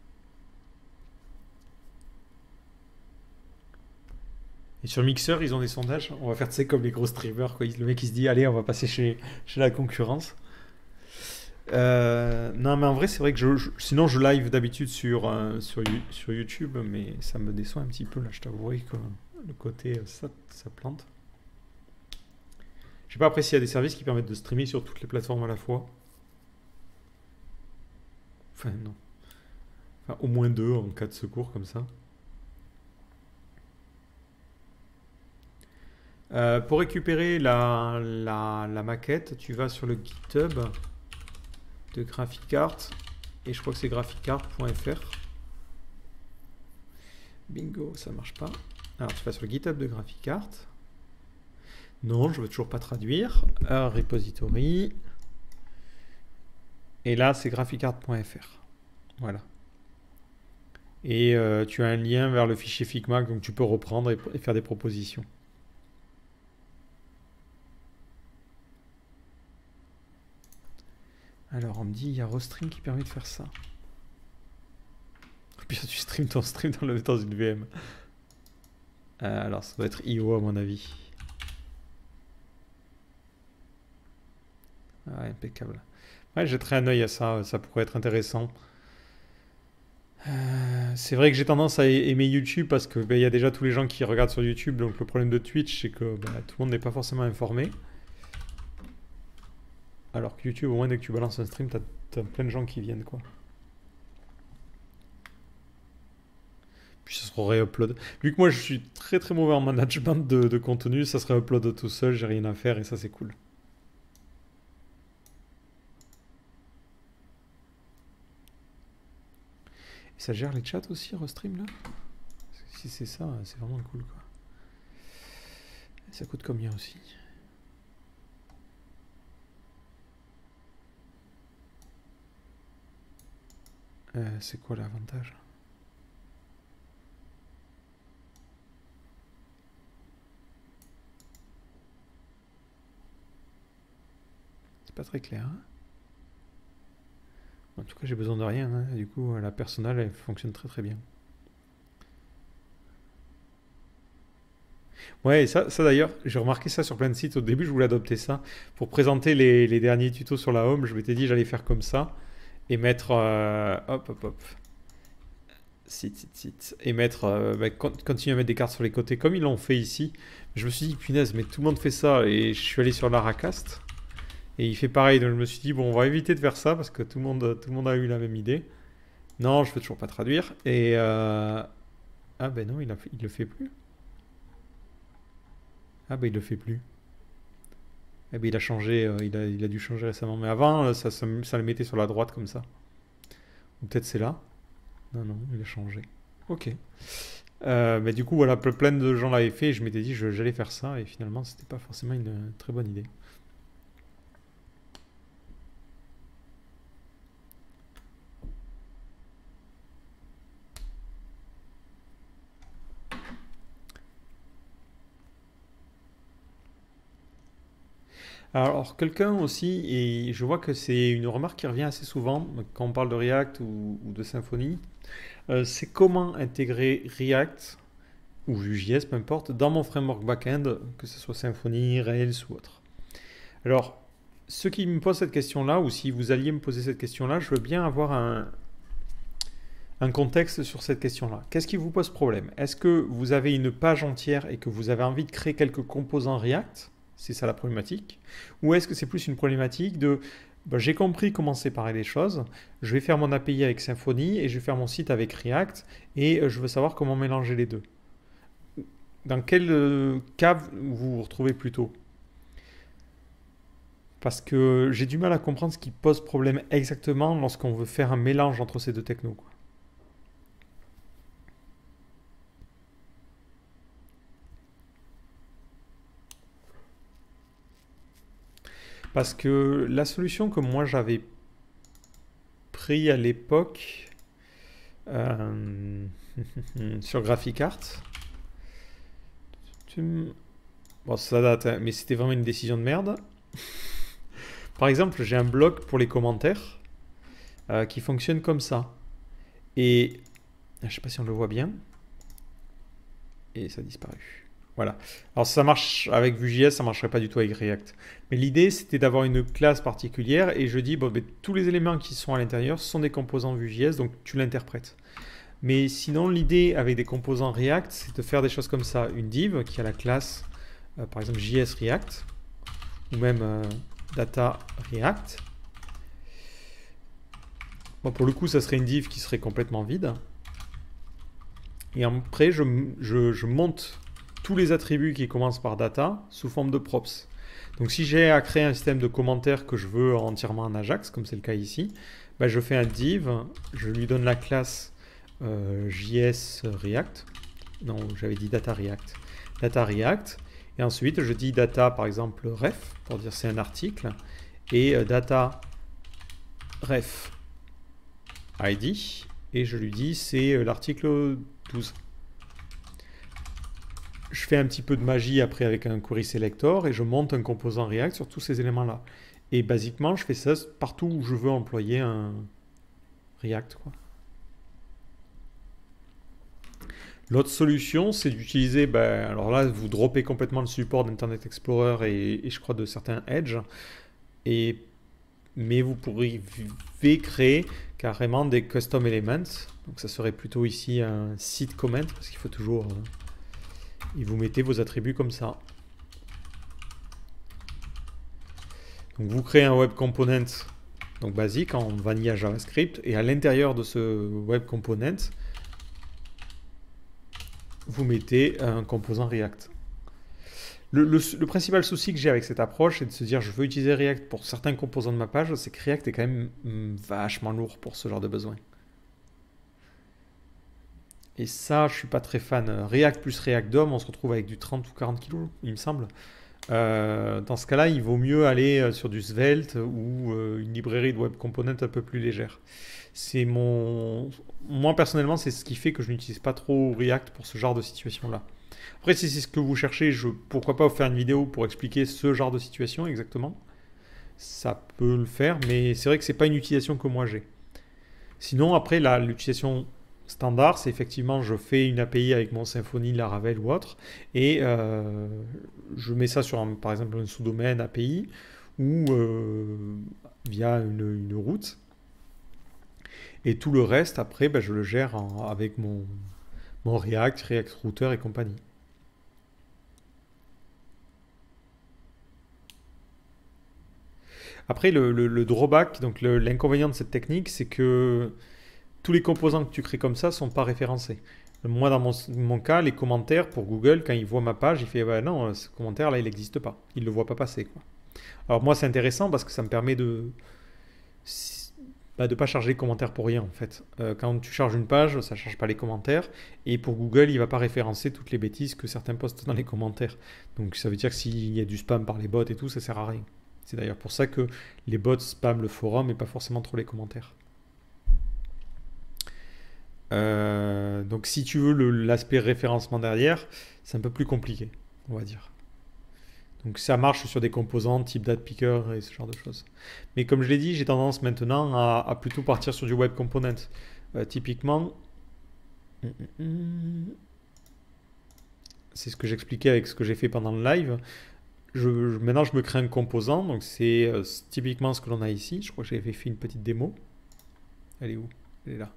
Et sur Mixer, ils ont des sondages. On va faire, tu sais, comme les gros streamers, quoi. Le mec, il se dit, allez, on va passer chez la concurrence. Non, mais en vrai, c'est vrai que sinon, je live d'habitude sur YouTube, mais ça me déçoit un petit peu, là, je t'avouerai que le côté, ça plante. Je sais pas après s'il y a des services qui permettent de streamer sur toutes les plateformes à la fois. Enfin, non. Enfin, au moins 2 en cas de secours, comme ça. Pour récupérer la maquette, tu vas sur le GitHub de Graphicart. Et je crois que c'est graphicart.fr. Bingo, ça marche pas. Alors, tu vas sur le GitHub de Graphicart. Non, je veux toujours pas traduire. Repository. Et là, c'est graphicart.fr. Voilà. Et tu as un lien vers le fichier Figma, donc tu peux reprendre et faire des propositions. Alors, on me dit, il y a Rostream qui permet de faire ça. Puis tu stream ton stream dans une VM. Alors, ça doit être IO à mon avis. Ah, impeccable. Ouais, jetterai un œil à ça, ça pourrait être intéressant. C'est vrai que j'ai tendance à aimer YouTube parce que y a déjà tous les gens qui regardent sur YouTube, donc le problème de Twitch, c'est que tout le monde n'est pas forcément informé. Alors que YouTube, au moins dès que tu balances un stream, t'as plein de gens qui viennent, quoi. Puis ça sera réupload. Vu que moi je suis très très mauvais en management de contenu, ça serait upload tout seul, j'ai rien à faire et ça c'est cool. Et ça gère les chats aussi, Restream là? Si c'est ça, c'est vraiment cool, quoi. Et ça coûte combien aussi? C'est quoi l'avantage? C'est pas très clair. Hein, en tout cas, j'ai besoin de rien. Hein. Du coup, la personnelle, elle fonctionne très très bien. Ouais, et ça d'ailleurs, j'ai remarqué ça sur plein de sites. Au début, je voulais adopter ça. Pour présenter les derniers tutos sur la home, je m'étais dit j'allais faire comme ça. Et mettre... hop, hop, hop. Site. Et mettre... continuer à mettre des cartes sur les côtés, comme ils l'ont fait ici. Je me suis dit, punaise, mais tout le monde fait ça. Et je suis allé sur Laracast. Et il fait pareil. Donc je me suis dit, bon, on va éviter de faire ça, parce que tout le monde a eu la même idée. Non, je peux toujours pas traduire. Et... ah ben non, il le fait plus. Ah ben il le fait plus. Eh ben il a changé, il a dû changer récemment. Mais avant, ça le mettait sur la droite comme ça. Ou peut-être c'est là. Non, il a changé. Ok. Mais du coup, voilà, plein de gens l'avaient fait et je m'étais dit j'allais faire ça et finalement, c'était pas forcément une très bonne idée. Alors, quelqu'un aussi, et je vois que c'est une remarque qui revient assez souvent quand on parle de React ou de Symfony, c'est comment intégrer React ou Vue.js, peu importe, dans mon framework backend, que ce soit Symfony, Rails ou autre. Alors, ceux qui me posent cette question-là, ou si vous alliez me poser cette question-là, je veux bien avoir un contexte sur cette question-là. Qu'est-ce qui vous pose problème? Est-ce que vous avez une page entière et que vous avez envie de créer quelques composants React? C'est ça la problématique. Ou est-ce que c'est plus une problématique de j'ai compris comment séparer les choses, je vais faire mon API avec Symfony et je vais faire mon site avec React et je veux savoir comment mélanger les deux. Dans quel cas vous vous retrouvez plutôt? Parce que j'ai du mal à comprendre ce qui pose problème exactement lorsqu'on veut faire un mélange entre ces deux technos, quoi. Parce que la solution que moi j'avais pris à l'époque sur Graphicart, bon ça date, hein, mais c'était vraiment une décision de merde. Par exemple, j'ai un bloc pour les commentaires qui fonctionne comme ça. Et je sais pas si on le voit bien. Et ça a disparu. Voilà. Alors ça marche avec Vue.js, ça marcherait pas du tout avec React. Mais l'idée c'était d'avoir une classe particulière et je dis bon, ben, tous les éléments qui sont à l'intérieur sont des composants Vue.js, donc tu l'interprètes. Mais sinon l'idée avec des composants React, c'est de faire des choses comme ça. Une div qui a la classe, par exemple JS React, ou même Data React. Bon, pour le coup, ça serait une div qui serait complètement vide. Et après, je monte tous les attributs qui commencent par data sous forme de props. Donc si j'ai à créer un système de commentaires que je veux entièrement en Ajax, comme c'est le cas ici, bah, je fais un div, je lui donne la classe JS React. Non, j'avais dit data React. Data React. Et ensuite, je dis data, par exemple, ref, pour dire c'est un article. Et data ref ID. Et je lui dis c'est l'article 12. Je fais un petit peu de magie après avec un query selector et je monte un composant React sur tous ces éléments-là. Et basiquement, je fais ça partout où je veux employer un React, quoi. L'autre solution, c'est d'utiliser, ben, alors là, vous droppez complètement le support d'Internet Explorer et je crois de certains Edge, mais vous pourriez créer carrément des custom elements. Donc ça serait plutôt ici un seed comment, parce qu'il faut toujours... et vous mettez vos attributs comme ça. Donc vous créez un web component donc basique en vanilla JavaScript, et à l'intérieur de ce web component, vous mettez un composant React. Le principal souci que j'ai avec cette approche, c'est de se dire je veux utiliser React pour certains composants de ma page, c'est que React est quand même vachement lourd pour ce genre de besoin. Et ça, je suis pas très fan. React plus React DOM, on se retrouve avec du 30 ou 40 kg, il me semble. Dans ce cas-là, il vaut mieux aller sur du Svelte ou une librairie de web component un peu plus légère. C'est moi personnellement, c'est ce qui fait que je n'utilise pas trop React pour ce genre de situation-là. Après, si c'est ce que vous cherchez, pourquoi pas vous faire une vidéo pour expliquer ce genre de situation exactement. Ça peut le faire, mais c'est vrai que c'est pas une utilisation que moi j'ai. Sinon, après, l'utilisation standard, c'est effectivement, je fais une API avec mon Symfony, Laravel ou autre, et je mets ça sur, par exemple, un sous-domaine API ou via une route. Et tout le reste, après, ben, je le gère avec mon React, React Router et compagnie. Après, le drawback, donc l'inconvénient de cette technique, c'est que tous les composants que tu crées comme ça ne sont pas référencés. Moi, dans mon cas, les commentaires pour Google, quand il voit ma page, il fait bah non, ce commentaire-là, il n'existe pas. Il ne le voit pas passer, quoi. Alors moi, c'est intéressant parce que ça me permet de pas charger les commentaires pour rien, en fait. Quand tu charges une page, ça ne charge pas les commentaires. Et pour Google, il ne va pas référencer toutes les bêtises que certains postent dans les commentaires. Donc ça veut dire que s'il y a du spam par les bots et tout, ça ne sert à rien. C'est d'ailleurs pour ça que les bots spamment le forum et pas forcément trop les commentaires. Donc si tu veux l'aspect référencement derrière, c'est un peu plus compliqué, on va dire. Donc ça marche sur des composants type DatPicker et ce genre de choses. Mais comme je l'ai dit, j'ai tendance maintenant à plutôt partir sur du web component. Typiquement, c'est ce que j'expliquais avec ce que j'ai fait pendant le live. Maintenant, je me crée un composant, donc c'est typiquement ce que l'on a ici. Je crois que j'avais fait une petite démo. Elle est où? Elle est là.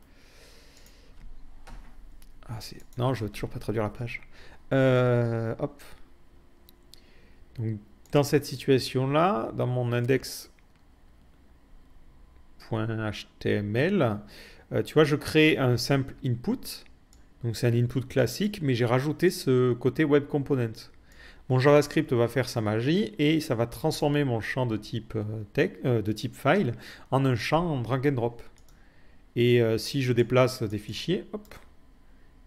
Ah, non, je ne veux toujours pas traduire la page. Hop. Donc, dans cette situation-là, dans mon index.html, tu vois, je crée un simple input. Donc, c'est un input classique, mais j'ai rajouté ce côté web component. Mon JavaScript va faire sa magie et ça va transformer mon champ de type, de type file en un champ en drag and drop. Et si je déplace des fichiers, hop,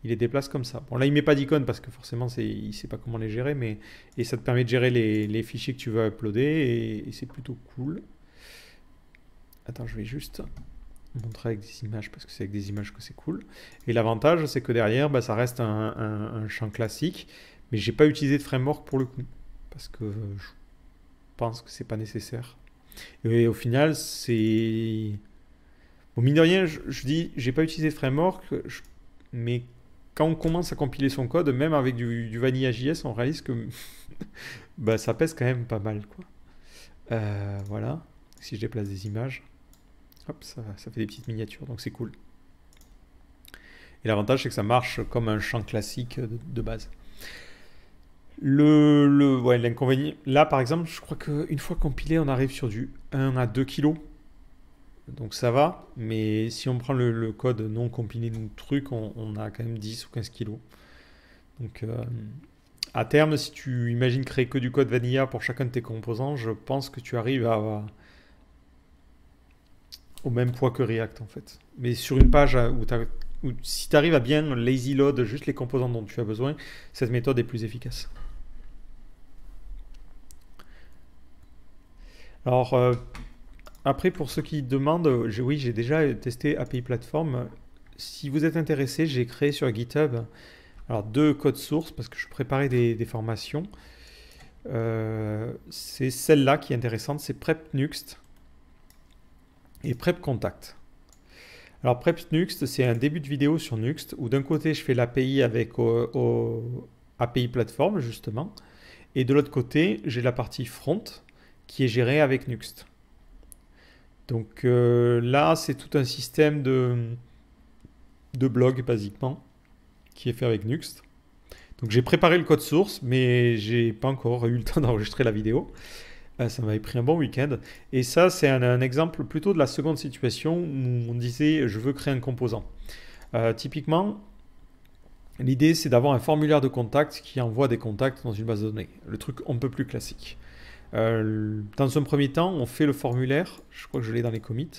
il les déplace comme ça. Bon, là, il ne met pas d'icône parce que forcément, il ne sait pas comment les gérer, et ça te permet de gérer les fichiers que tu veux uploader, et c'est plutôt cool. Attends, je vais juste montrer avec des images parce que c'est avec des images que c'est cool. Et l'avantage, c'est que derrière, bah, ça reste un champ classique, mais j'ai pas utilisé de framework pour le coup parce que je pense que c'est pas nécessaire. Et au final, c'est bon, mine de rien, je dis j'ai pas utilisé de framework, mais quand on commence à compiler son code, même avec du Vanilla JS, on réalise que bah, ça pèse quand même pas mal, quoi. Voilà, si je déplace des images, hop, ça fait des petites miniatures, donc c'est cool. Et l'avantage, c'est que ça marche comme un champ classique de base. Ouais, l'inconvénient, là par exemple, je crois qu'une fois compilé, on arrive sur du 1 à 2 kg. Donc ça va, mais si on prend le code non compilé de truc, on a quand même 10 ou 15 kilos. Donc à terme, si tu imagines créer que du code vanilla pour chacun de tes composants, je pense que tu arrives au même poids que React en fait. Mais sur une page où si tu arrives à bien lazy load juste les composants dont tu as besoin, cette méthode est plus efficace. Alors après, pour ceux qui demandent, oui, j'ai déjà testé API Platform. Si vous êtes intéressé, j'ai créé sur GitHub alors deux codes sources parce que je préparais des formations. C'est celle-là qui est intéressante, c'est Prep Nuxt et Prep Contact. Alors Prep Nuxt, c'est un début de vidéo sur Nuxt où d'un côté je fais l'API avec API Platform justement et de l'autre côté j'ai la partie front qui est gérée avec Nuxt. Donc là c'est tout un système de blog basiquement qui est fait avec Nuxt. Donc j'ai préparé le code source mais j'ai pas encore eu le temps d'enregistrer la vidéo. Ça m'avait pris un bon week-end. Et ça, c'est un exemple plutôt de la seconde situation où on disait je veux créer un composant. Typiquement, l'idée c'est d'avoir un formulaire de contact qui envoie des contacts dans une base de données. Le truc un peu plus classique. Dans un premier temps, on fait le formulaire. Je crois que je l'ai dans les commits.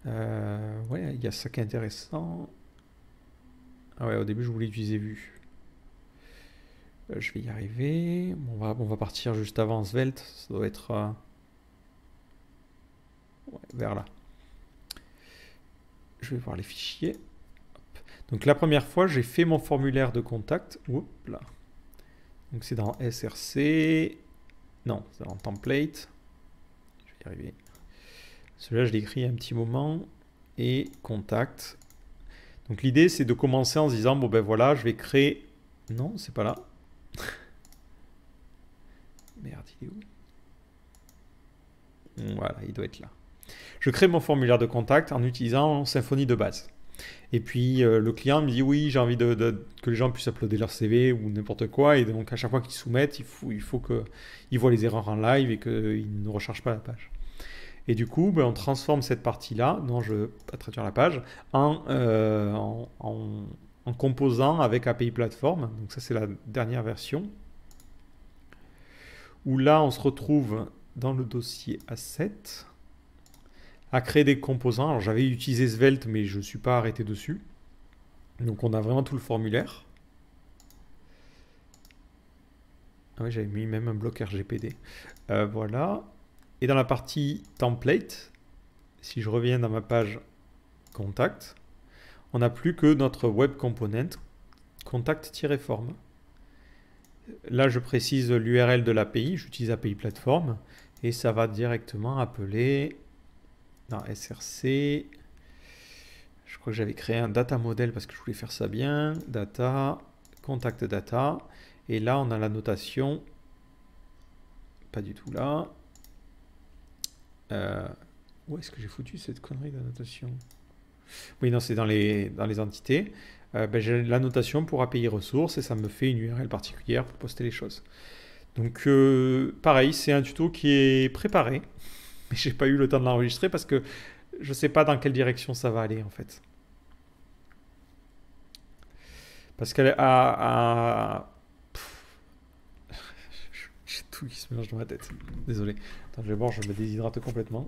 Ouais, il y a ça qui est intéressant. Ah ouais, au début je voulais utiliser vue. Je vais y arriver. On va partir juste avant Svelte. Ça doit être ouais, vers là. Je vais voir les fichiers. Hop. Donc la première fois, j'ai fait mon formulaire de contact. Oups, là. Donc c'est dans SRC. Non, c'est dans template. Je vais y arriver. Celui-là, je l'ai écrit il y a un petit moment. Et contact. Donc l'idée, c'est de commencer en se disant, bon ben voilà, je vais créer... Non, c'est pas là. Merde, il est où? Voilà, il doit être là. Je crée mon formulaire de contact en utilisant Symfony de base. Et puis le client me dit oui, j'ai envie que les gens puissent uploader leur CV ou n'importe quoi. Et donc à chaque fois qu'ils soumettent, il faut qu'ils voient les erreurs en live et qu'ils ne rechargent pas la page. Et du coup, ben, on transforme cette partie-là, non, je ne vais pas traduire la page, en composant avec API Platform. Donc ça, c'est la dernière version. Où là, on se retrouve dans le dossier Asset à créer des composants. Alors j'avais utilisé Svelte, mais je ne suis pas arrêté dessus. Donc on a vraiment tout le formulaire. Ah oui, j'avais mis même un bloc RGPD. Voilà. Et dans la partie template, si je reviens dans ma page contact, on n'a plus que notre web component contact-form. Là, je précise l'URL de l'API, j'utilise API Platform, et ça va directement appeler dans SRC. Je crois que j'avais créé un data model parce que je voulais faire ça bien. Data, contact data. Et là, on a la notation. Pas du tout là. Où est-ce que j'ai foutu cette connerie de notation? Oui, non, c'est dans les entités. Ben, j'ai la notation pour API ressources et ça me fait une URL particulière pour poster les choses. Donc, pareil, c'est un tuto qui est préparé, mais j'ai pas eu le temps de l'enregistrer parce que je sais pas dans quelle direction ça va aller en fait. Parce qu'elle j'ai tout qui se mélange dans ma tête. Désolé. Attends, je vais boire, je me déshydrate complètement.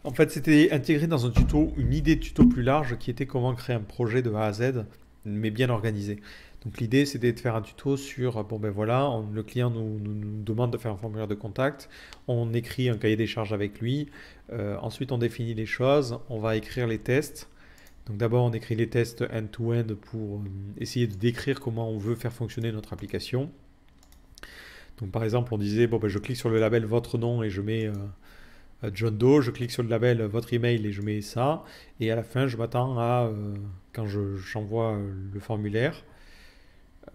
En fait, c'était intégré dans un tuto, une idée de tuto plus large qui était comment créer un projet de A à Z, mais bien organisé. Donc l'idée, c'était de faire un tuto sur, bon ben voilà, le client nous demande de faire un formulaire de contact, on écrit un cahier des charges avec lui, ensuite on définit les choses, on va écrire les tests. Donc d'abord, on écrit les tests end-to-end pour essayer de décrire comment on veut faire fonctionner notre application. Donc par exemple, on disait, bon ben je clique sur le label votre nom et je mets... John Doe, je clique sur le label votre email et je mets ça. Et à la fin, je m'attends à, quand j'envoie le formulaire,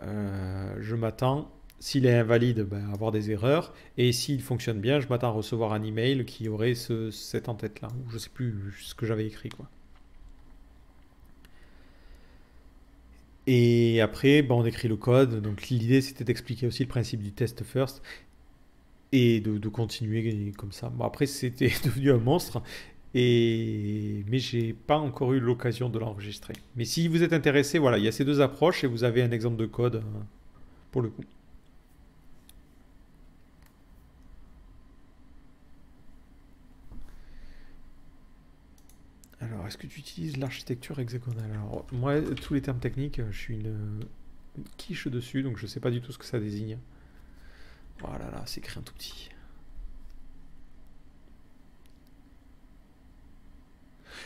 je m'attends, s'il est invalide, ben, à avoir des erreurs. Et s'il fonctionne bien, je m'attends à recevoir un email qui aurait cette en-tête-là. Je ne sais plus ce que j'avais écrit, quoi. Et après, on écrit le code. Donc l'idée, c'était d'expliquer aussi le principe du test first et de continuer comme ça. Bon, après, c'était devenu un monstre. Mais j'ai pas encore eu l'occasion de l'enregistrer. Mais si vous êtes intéressé, voilà, il y a ces deux approches et vous avez un exemple de code pour le coup. Alors, est-ce que tu utilises l'architecture hexagonale? Alors, moi, tous les termes techniques, je suis une quiche dessus, donc je sais pas du tout ce que ça désigne. Voilà, là, c'est écrit un tout petit.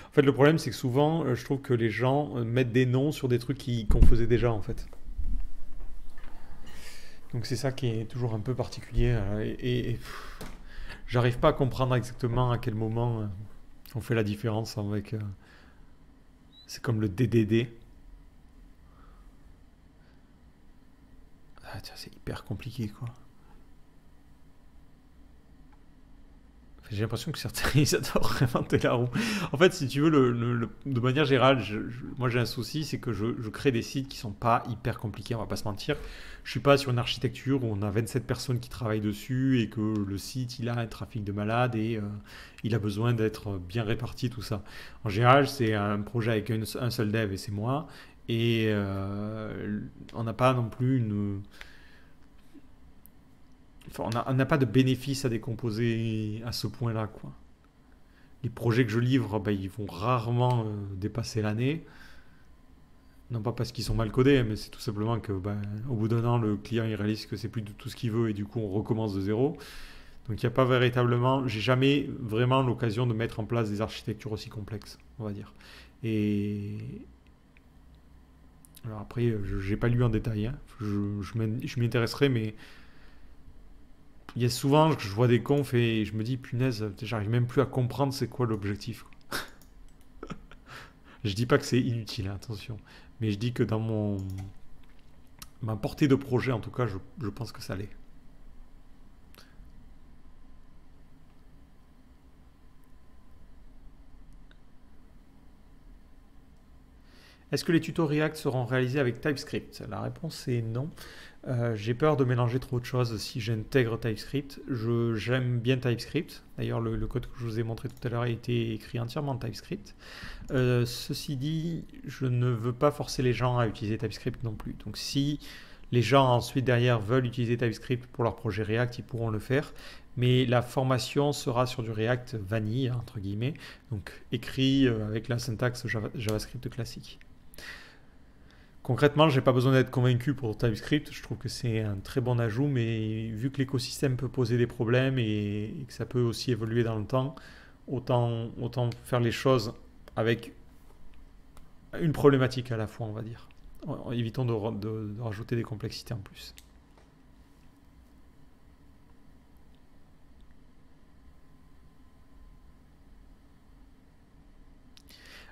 En fait, le problème, c'est que souvent, je trouve que les gens mettent des noms sur des trucs qu'on faisait déjà, en fait. Donc c'est ça qui est toujours un peu particulier. J'arrive pas à comprendre exactement à quel moment on fait la différence avec. C'est comme le DDD. Ah, tiens, c'est hyper compliqué, quoi. J'ai l'impression que certains, ils adorent réinventer la roue. En fait, si tu veux, de manière générale, moi j'ai un souci, c'est que je crée des sites qui sont pas hyper compliqués, on va pas se mentir. Je suis pas sur une architecture où on a 27 personnes qui travaillent dessus et que le site, il a un trafic de malade et il a besoin d'être bien réparti, tout ça. En général, c'est un projet avec un seul dev et c'est moi. Et on n'a pas non plus une, enfin, on n'a pas de bénéfice à décomposer à ce point-là, quoi. Les projets que je livre, ils vont rarement dépasser l'année. Non pas parce qu'ils sont mal codés, mais c'est tout simplement que au bout d'un an, le client il réalise que c'est plus du tout ce qu'il veut et du coup on recommence de zéro. Donc il n'y a pas véritablement, j'ai jamais vraiment l'occasion de mettre en place des architectures aussi complexes, on va dire. Et alors après, je n'ai pas lu en détail, hein. Je m'y intéresserai, mais il y a souvent que je vois des confs et je me dis, punaise, j'arrive même plus à comprendre c'est quoi l'objectif, quoi. Je dis pas que c'est inutile, hein, attention. Mais je dis que dans ma portée de projet, en tout cas, je pense que ça l'est. Est-ce que les tutos React seront réalisés avec TypeScript? La réponse est non. J'ai peur de mélanger trop de choses si j'intègre TypeScript. J'aime bien TypeScript. D'ailleurs, le code que je vous ai montré tout à l'heure a été écrit entièrement en TypeScript. Ceci dit, je ne veux pas forcer les gens à utiliser TypeScript non plus. Donc si les gens ensuite derrière veulent utiliser TypeScript pour leur projet React, ils pourront le faire. Mais la formation sera sur du React vanille, entre guillemets, donc écrit avec la syntaxe JavaScript classique. Concrètement, j'ai pas besoin d'être convaincu pour TypeScript. Je trouve que c'est un très bon ajout, mais vu que l'écosystème peut poser des problèmes et que ça peut aussi évoluer dans le temps, autant faire les choses avec une problématique à la fois, on va dire. Évitons de rajouter des complexités en plus.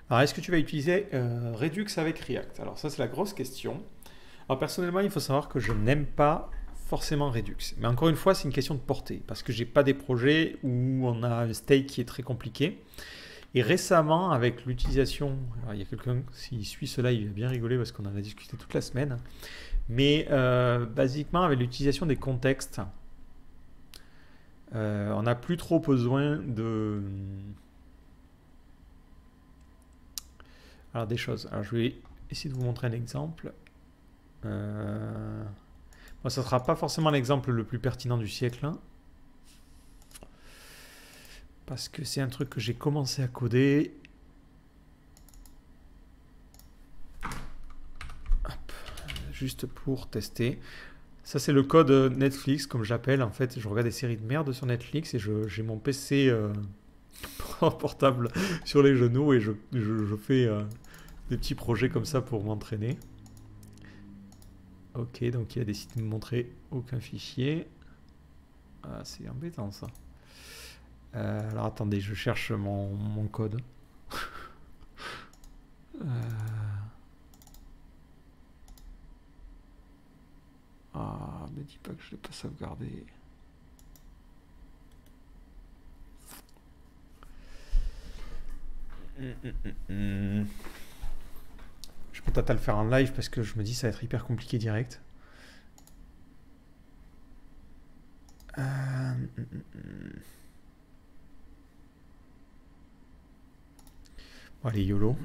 Alors, est-ce que tu vas utiliser Redux avec React? Alors, ça, c'est la grosse question. Alors, personnellement, il faut savoir que je n'aime pas forcément Redux. Mais encore une fois, c'est une question de portée. Parce que j'ai pas des projets où on a un state qui est très compliqué. Et récemment, avec l'utilisation, alors il y a quelqu'un, s'il suit cela, il va bien rigoler parce qu'on en a discuté toute la semaine. Mais basiquement, avec l'utilisation des contextes, on n'a plus trop besoin de. Alors, des choses. Alors, je vais essayer de vous montrer un exemple. Bon, ça ne sera pas forcément l'exemple le plus pertinent du siècle, hein, parce que c'est un truc que j'ai commencé à coder. Hop, juste pour tester. Ça, c'est le code Netflix, comme j'appelle. En fait, je regarde des séries de merde sur Netflix et j'ai mon PC portable sur les genoux et je fais des petits projets comme ça pour m'entraîner. Ok, donc il a décidé de me montrer aucun fichier. Ah, c'est embêtant ça. Alors attendez, je cherche mon code. Ah, me dis pas que je l'ai pas sauvegardé. Je peux tâte à le faire en live parce que je me dis ça va être hyper compliqué direct. Bon, allez, YOLO.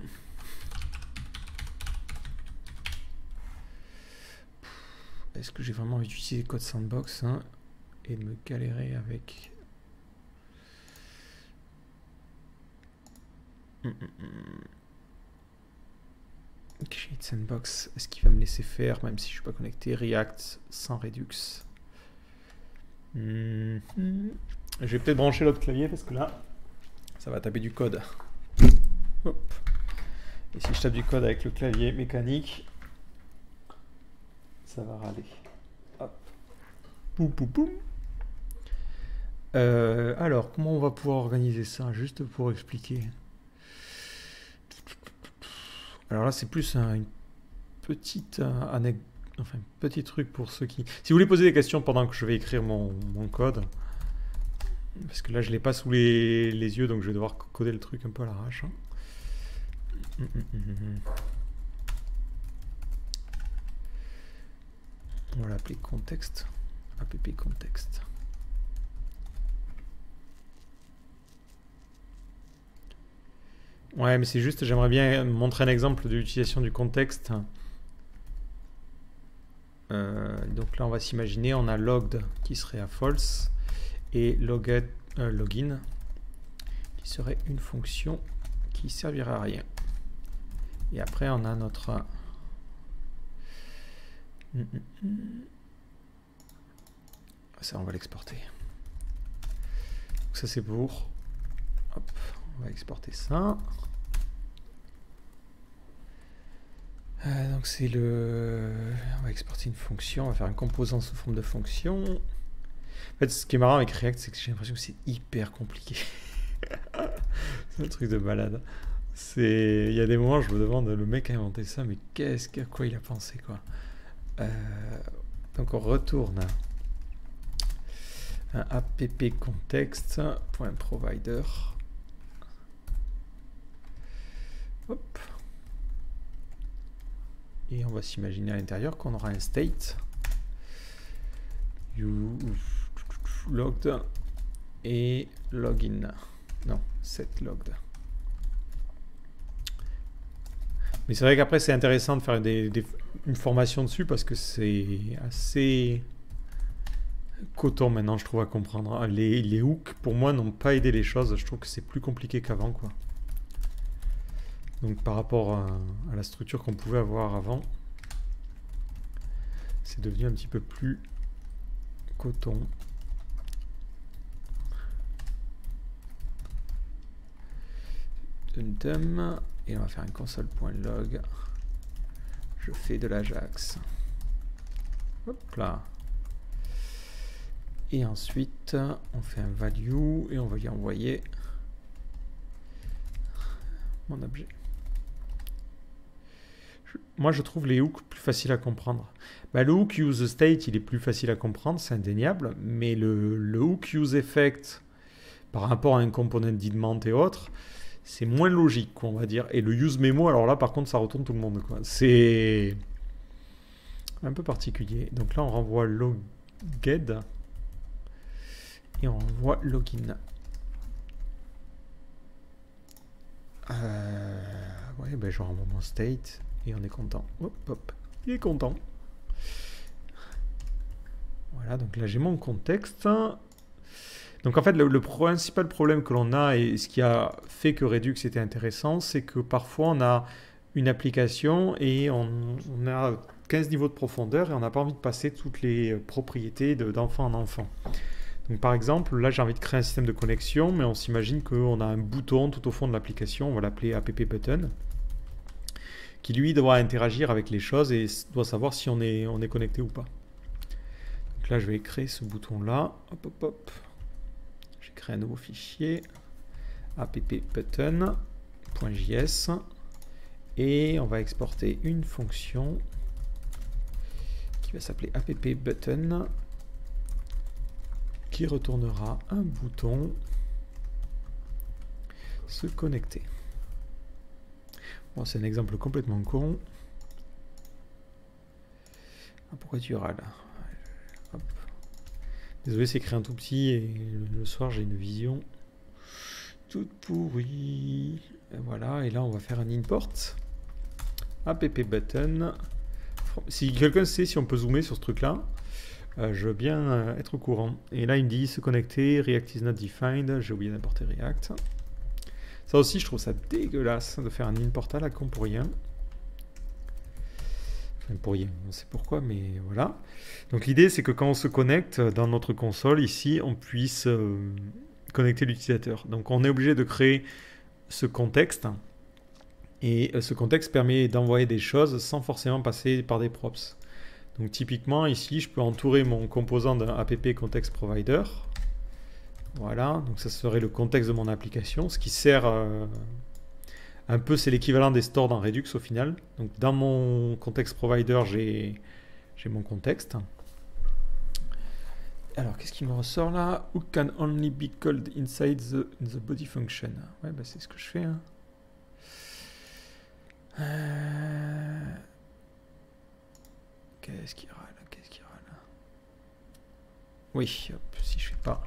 Est-ce que j'ai vraiment envie d'utiliser code sandbox hein, et de me galérer avec... Create sandbox, est-ce qu'il va me laisser faire même si je suis pas connecté? React sans Redux. Je vais peut-être brancher l'autre clavier parce que là, ça va taper du code. Hop. Et si je tape du code avec le clavier mécanique, ça va râler. Hop. Boum, boum, boum. Alors, comment on va pouvoir organiser ça? Juste pour expliquer. Alors là, c'est plus une petite anecdote. Enfin, petit truc pour ceux qui... Si vous voulez poser des questions pendant que je vais écrire mon code, parce que là, je ne l'ai pas sous les yeux, donc je vais devoir coder le truc un peu à l'arrache. On va l'appeler contexte. App contexte. Ouais, mais c'est juste, j'aimerais bien montrer un exemple de l'utilisation du contexte. Donc là, on va s'imaginer, on a logged qui serait à false et login qui serait une fonction qui servira à rien. Et après, on a notre... Ça, on va l'exporter. Ça, c'est pour... Hop, on va exporter ça. Donc c'est le... On va exporter une fonction, on va faire un composant sous forme de fonction. En fait, ce qui est marrant avec React, c'est que j'ai l'impression que c'est hyper compliqué. C'est un truc de malade. Il y a des moments, je me demande, le mec a inventé ça, mais à quoi il a pensé, quoi. Donc on retourne un app context.provider. Hop. Et on va s'imaginer à l'intérieur qu'on aura un state logged et login. Non, set logged. Mais c'est vrai qu'après c'est intéressant de faire une formation dessus parce que c'est assez coton maintenant, je trouve, à comprendre. Les hooks pour moi n'ont pas aidé les choses. Je trouve que c'est plus compliqué qu'avant, quoi. Donc par rapport à la structure qu'on pouvait avoir avant, c'est devenu un petit peu plus coton. Et on va faire un console.log. Je fais de l'Ajax. Hop là. Et ensuite, on fait un value et on va y envoyer mon objet. Moi, je trouve les hooks plus faciles à comprendre. Bah, le hook use state, il est plus facile à comprendre, c'est indéniable. Mais le hook use effect, par rapport à un component didement et autres, c'est moins logique, quoi, on va dire. Et le use memo, alors là, par contre, ça retourne tout le monde, quoi. C'est un peu particulier. Donc là, on renvoie logged et on renvoie login. Ouais, ben je renvoie mon state et on est content. Hop, hop, il est content. Voilà, donc là j'ai mon contexte. Donc en fait, le principal problème que l'on a et ce qui a fait que Redux était intéressant, c'est que parfois on a une application et on a 15 niveaux de profondeur et on n'a pas envie de passer toutes les propriétés d'enfant en enfant. Donc par exemple, là j'ai envie de créer un système de connexion, mais on s'imagine qu'on a un bouton tout au fond de l'application, on va l'appeler app button, qui lui doit interagir avec les choses et doit savoir si on est connecté ou pas. Donc là je vais créer ce bouton là, hop hop hop, j'ai créé un nouveau fichier, app button.js, et on va exporter une fonction qui va s'appeler app button, qui retournera un bouton se connecter. Bon, c'est un exemple complètement con. Ah, pourquoi tu râles? Hop. Désolé, c'est écrit un tout petit et le soir j'ai une vision toute pourrie. Et voilà, et là on va faire un import. App button. Si quelqu'un sait si on peut zoomer sur ce truc-là, je veux bien être au courant. Et là il me dit se connecter, React is not defined. J'ai oublié d'importer React. Ça aussi, je trouve ça dégueulasse de faire un import à la con pour rien. Enfin, pour rien, on sait pourquoi, mais voilà. Donc l'idée, c'est que quand on se connecte dans notre console, ici, on puisse connecter l'utilisateur. Donc on est obligé de créer ce contexte. Et ce contexte permet d'envoyer des choses sans forcément passer par des props. Donc typiquement, ici, je peux entourer mon composant d'un app context provider. Voilà, donc ça serait le contexte de mon application, ce qui sert un peu, c'est l'équivalent des stores dans Redux au final. Donc dans mon context provider, j'ai mon contexte. Alors, qu'est-ce qui me ressort là? Who can only be called inside the body function. Ouais, bah, c'est ce que je fais. Hein. Qu'est-ce qui râle? Oui, hop, si je fais pas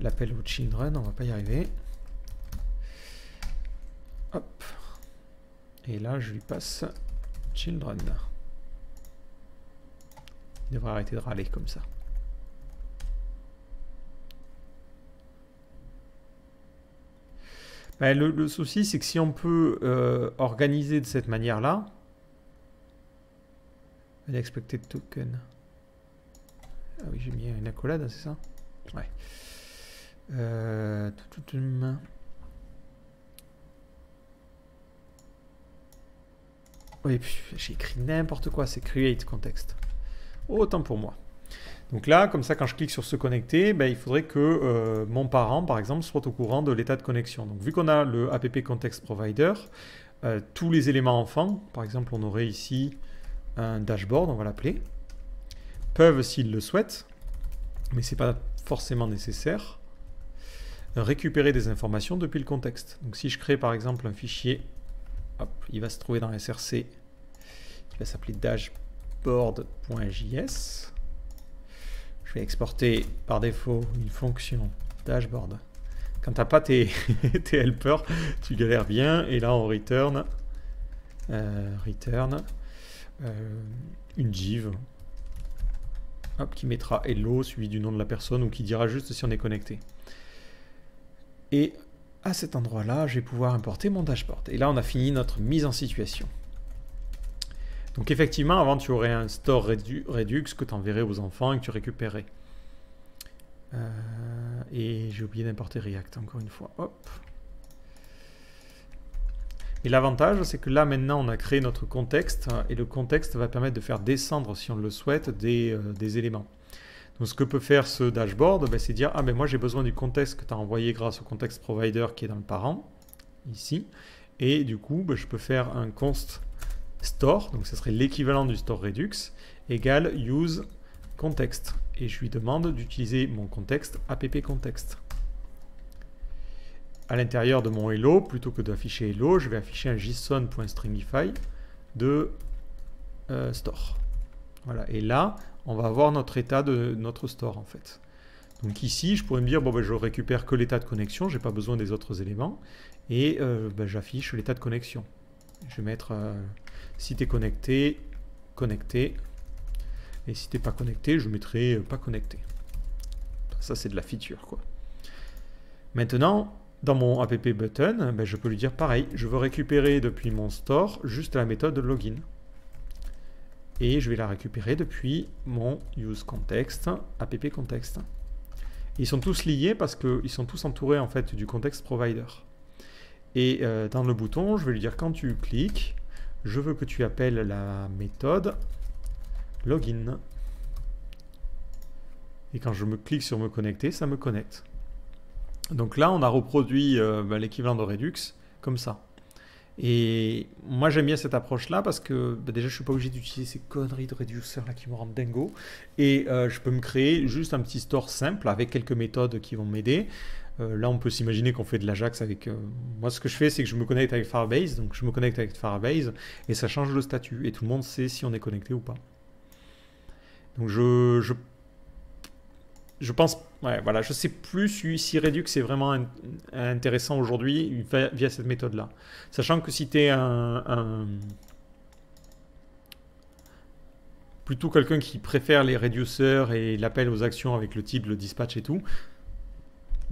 l'appel au children, on va pas y arriver. Hop. Et là, je lui passe children. Il devrait arrêter de râler comme ça. Ben, le souci, c'est que si on peut organiser de cette manière-là, unexpected token. Ah oui, j'ai mis une accolade, c'est ça? Ouais. Oui, j'ai écrit n'importe quoi, c'est create context. Autant pour moi. Donc là, comme ça, quand je clique sur se connecter, ben, il faudrait que mon parent, par exemple, soit au courant de l'état de connexion. Donc vu qu'on a le app context provider, tous les éléments enfants, par exemple, on aurait ici un dashboard, on va l'appeler, peuvent, s'ils le souhaitent, mais ce n'est pas forcément nécessaire, récupérer des informations depuis le contexte. Donc si je crée par exemple un fichier, hop, il va se trouver dans SRC, qui va s'appeler dashboard.js. Je vais exporter par défaut une fonction dashboard. Quand tu n'as pas tes helpers, tu galères bien. Et là on return une div, hop, qui mettra hello suivi du nom de la personne ou qui dira juste si on est connecté. Et à cet endroit-là, je vais pouvoir importer mon dashboard. Et là, on a fini notre mise en situation. Donc effectivement, avant, tu aurais un store Redux que tu enverrais aux enfants et que tu récupérerais. Et j'ai oublié d'importer React, encore une fois. Hop. Et l'avantage, c'est que là, maintenant, on a créé notre contexte. Et le contexte va permettre de faire descendre, si on le souhaite, des éléments. Donc ce que peut faire ce dashboard, c'est dire, ah ben moi j'ai besoin du contexte que tu as envoyé grâce au context provider qui est dans le parent, ici, et du coup je peux faire un const store, donc ce serait l'équivalent du store Redux, égale use context, et je lui demande d'utiliser mon contexte app context. À l'intérieur de mon hello, plutôt que d'afficher hello, je vais afficher un json.stringify de store. Voilà, et là, on va avoir notre état de notre store en fait. Donc ici, je pourrais me dire, bon, ben, je récupère que l'état de connexion, je n'ai pas besoin des autres éléments, et j'affiche l'état de connexion. Je vais mettre, si tu es connecté, connecté, et si tu n'es pas connecté, je mettrai pas connecté. Ça, c'est de la feature, quoi. Maintenant, dans mon app button, je peux lui dire pareil, je veux récupérer depuis mon store juste la méthode login. Et je vais la récupérer depuis mon useContext, app context. Ils sont tous liés parce qu'ils sont tous entourés en fait du context provider. Et dans le bouton, je vais lui dire quand tu cliques, je veux que tu appelles la méthode login. Et quand je me clique sur me connecter, ça me connecte. Donc là, on a reproduit l'équivalent de Redux comme ça. Et moi j'aime bien cette approche là parce que déjà je suis pas obligé d'utiliser ces conneries de reducer là qui me rendent dingo, et je peux me créer juste un petit store simple avec quelques méthodes qui vont m'aider. Là on peut s'imaginer qu'on fait de l'Ajax avec moi ce que je fais c'est que je me connecte avec Firebase, donc je me connecte avec Firebase et ça change le statut et tout le monde sait si on est connecté ou pas. Donc je pense, ouais, voilà, je sais plus si Redux est vraiment intéressant aujourd'hui via cette méthode-là. Sachant que si tu es plutôt quelqu'un qui préfère les reducers et l'appel aux actions avec le type, le dispatch et tout,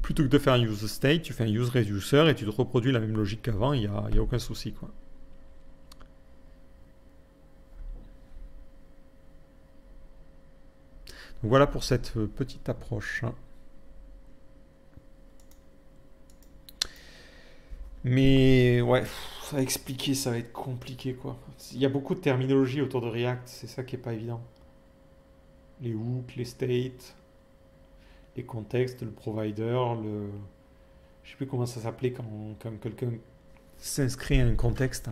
plutôt que de faire un use state, tu fais un use reducer et tu te reproduis la même logique qu'avant, il n'y a aucun souci, quoi. Donc voilà pour cette petite approche. Mais ouais, ça va expliquer, ça va être compliqué, quoi. Il y a beaucoup de terminologie autour de React, c'est ça qui est pas évident. Les hooks, les states, les contextes, le provider, le... Je sais plus comment ça s'appelait quand quelqu'un s'inscrit à un contexte.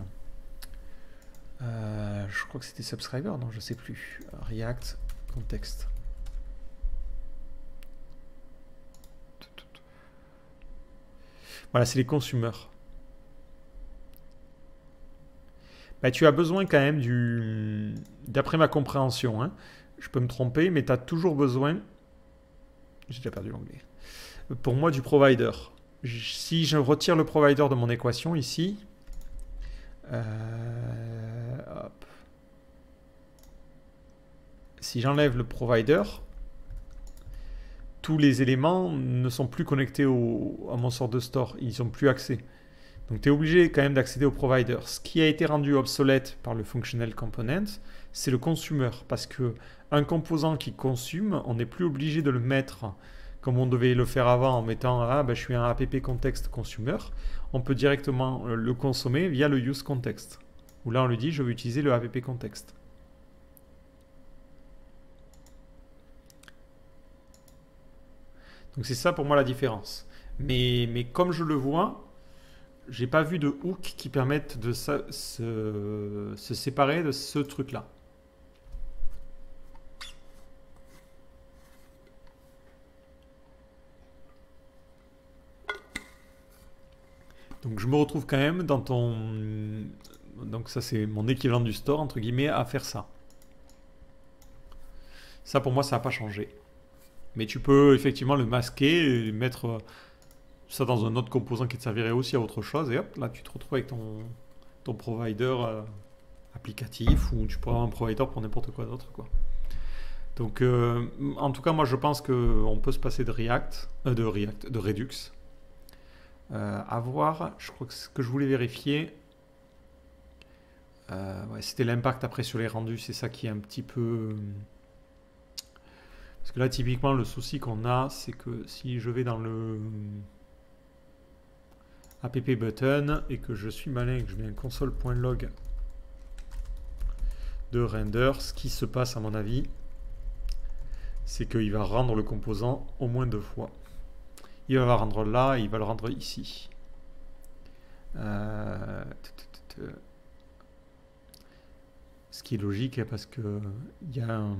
Je crois que c'était subscriber, non, je sais plus. React, contexte. Voilà, c'est les consumers. Bah, tu as besoin quand même du... D'après ma compréhension, hein, je peux me tromper, mais tu as toujours besoin... J'ai déjà perdu l'anglais. Pour moi, du provider. Si je retire le provider de mon équation ici... hop. Si j'enlève le provider, tous les éléments ne sont plus connectés à mon sort de store. Ils n'ont plus accès. Donc tu es obligé quand même d'accéder au provider. Ce qui a été rendu obsolète par le functional component, c'est le consumer. Parce que un composant qui consomme, on n'est plus obligé de le mettre comme on devait le faire avant en mettant ah, ben, je suis un app context consumer. On peut directement le consommer via le use context. Où là on lui dit je veux utiliser le app context. Donc c'est ça pour moi la différence. Mais comme je le vois, j'ai pas vu de hook qui permettent de se séparer de ce truc-là. Donc je me retrouve quand même dans ton... Donc ça c'est mon équivalent du store, entre guillemets, à faire ça. Ça pour moi ça n'a pas changé. Mais tu peux effectivement le masquer et mettre ça dans un autre composant qui te servirait aussi à autre chose. Et hop, là tu te retrouves avec ton provider applicatif ou tu peux avoir un provider pour n'importe quoi d'autre, quoi. Donc en tout cas moi je pense qu'on peut se passer de Redux. À voir, je crois que ce que je voulais vérifier, ouais, c'était l'impact après sur les rendus, c'est ça qui est un petit peu... Parce que là, typiquement, le souci qu'on a, c'est que si je vais dans le app button et que je suis malin et que je mets un console.log de render, ce qui se passe à mon avis, c'est qu'il va rendre le composant au moins 2 fois. Il va le rendre là et il va le rendre ici. Ce qui est logique parce que il y a un...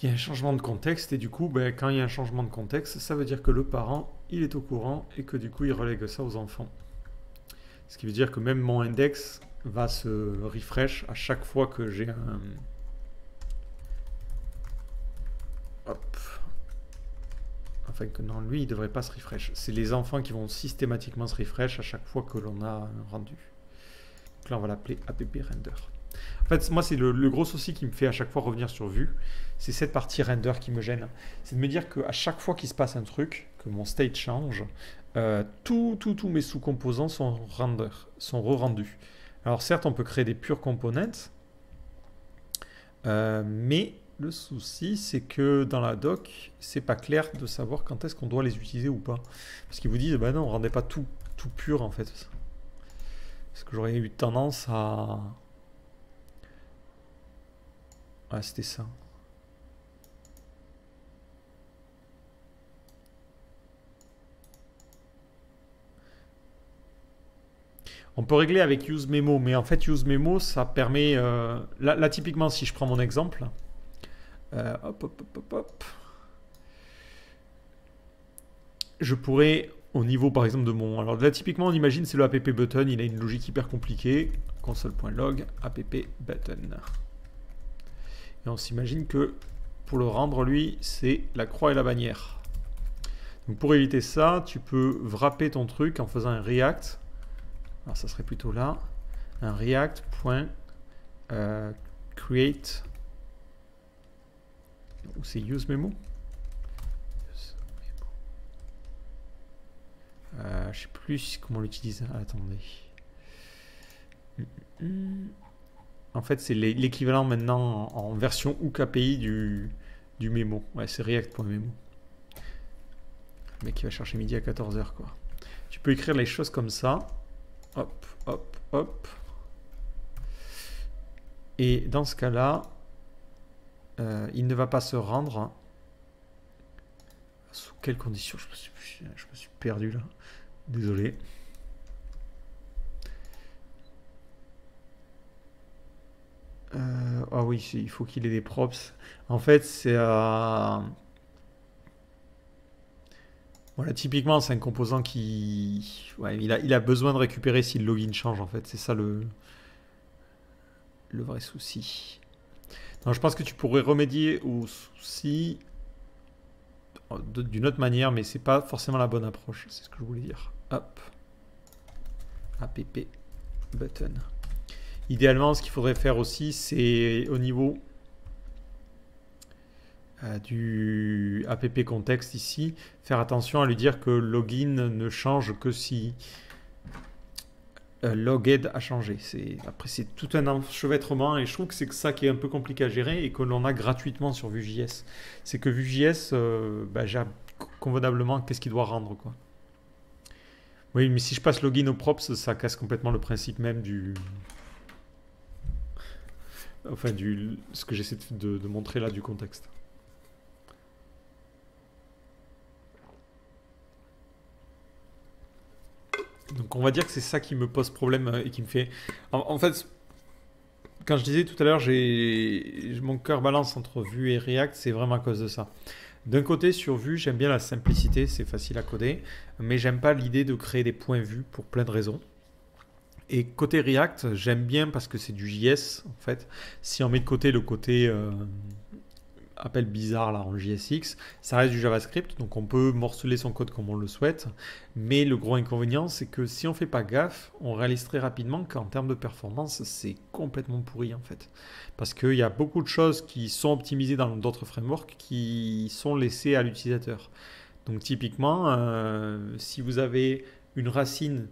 Il y a un changement de contexte et du coup, ben, quand il y a un changement de contexte, ça veut dire que le parent, il est au courant et que du coup, il relègue ça aux enfants. Ce qui veut dire que même mon index va se refresh à chaque fois que j'ai un... Hop. Enfin que non, lui, il ne devrait pas se refresh. C'est les enfants qui vont systématiquement se refresh à chaque fois que l'on a un rendu. Donc là, on va l'appeler app-render. En fait, moi, c'est le gros souci qui me fait à chaque fois revenir sur Vue. C'est cette partie render qui me gêne. C'est de me dire qu'à chaque fois qu'il se passe un truc, que mon state change, tous mes sous-composants sont re-rendus. Alors certes, on peut créer des pure components, mais le souci, c'est que dans la doc, c'est pas clair de savoir quand est-ce qu'on doit les utiliser ou pas. Parce qu'ils vous disent, bah non, on rendait pas tout pur en fait. Parce que j'aurais eu tendance à... Ah, c'était ça. On peut régler avec useMemo, mais en fait useMemo, ça permet... là, typiquement, si je prends mon exemple, hop, je pourrais au niveau par exemple de mon... Alors là typiquement on imagine c'est le app button, il a une logique hyper compliquée. Console.log app button. Et on s'imagine que pour le rendre lui c'est la croix et la bannière. Donc pour éviter ça, tu peux wrapper ton truc en faisant un react. Alors ça serait plutôt là. Un react.create. Ou c'est useMemo. Je sais plus comment l'utiliser. Attendez. En fait, c'est l'équivalent maintenant en version hook API du mémo. Ouais, c'est react.memo. Le mec qui va chercher midi à 14h quoi. Tu peux écrire les choses comme ça. Hop, hop, hop. Et dans ce cas-là, il ne va pas se rendre. Sous quelles conditions? Je me suis perdu là. Désolé. Ah oui, il faut qu'il ait des props. En fait, c'est... Voilà, typiquement, c'est un composant qui... Ouais, il a besoin de récupérer si le login change, en fait. C'est ça le vrai souci. Non, je pense que tu pourrais remédier au souci d'une autre manière, mais c'est pas forcément la bonne approche. C'est ce que je voulais dire. Hop. App button. Idéalement, ce qu'il faudrait faire aussi, c'est au niveau du app contexte ici, faire attention à lui dire que login ne change que si loged a changé. Après, c'est tout un enchevêtrement et je trouve que c'est ça qui est un peu compliqué à gérer et que l'on a gratuitement sur Vue.js. C'est que Vue.js gère convenablement qu'est-ce qu'il doit rendre, quoi. Oui, mais si je passe login au props, ça casse complètement le principe même du... Enfin, ce que j'essaie de montrer là du contexte. Donc on va dire que c'est ça qui me pose problème et qui me fait... En fait, quand je disais tout à l'heure, mon cœur balance entre Vue et React, c'est vraiment à cause de ça. D'un côté, sur Vue, j'aime bien la simplicité, c'est facile à coder, mais j'aime pas l'idée de créer des points Vue pour plein de raisons. Et côté React, j'aime bien parce que c'est du JS, en fait. Si on met de côté le côté appel bizarre là en JSX, ça reste du JavaScript, donc on peut morceler son code comme on le souhaite. Mais le gros inconvénient, c'est que si on fait pas gaffe, on réalise très rapidement qu'en termes de performance, c'est complètement pourri en fait. Parce qu'il y a beaucoup de choses qui sont optimisées dans d'autres frameworks qui sont laissées à l'utilisateur. Donc typiquement, si vous avez une racine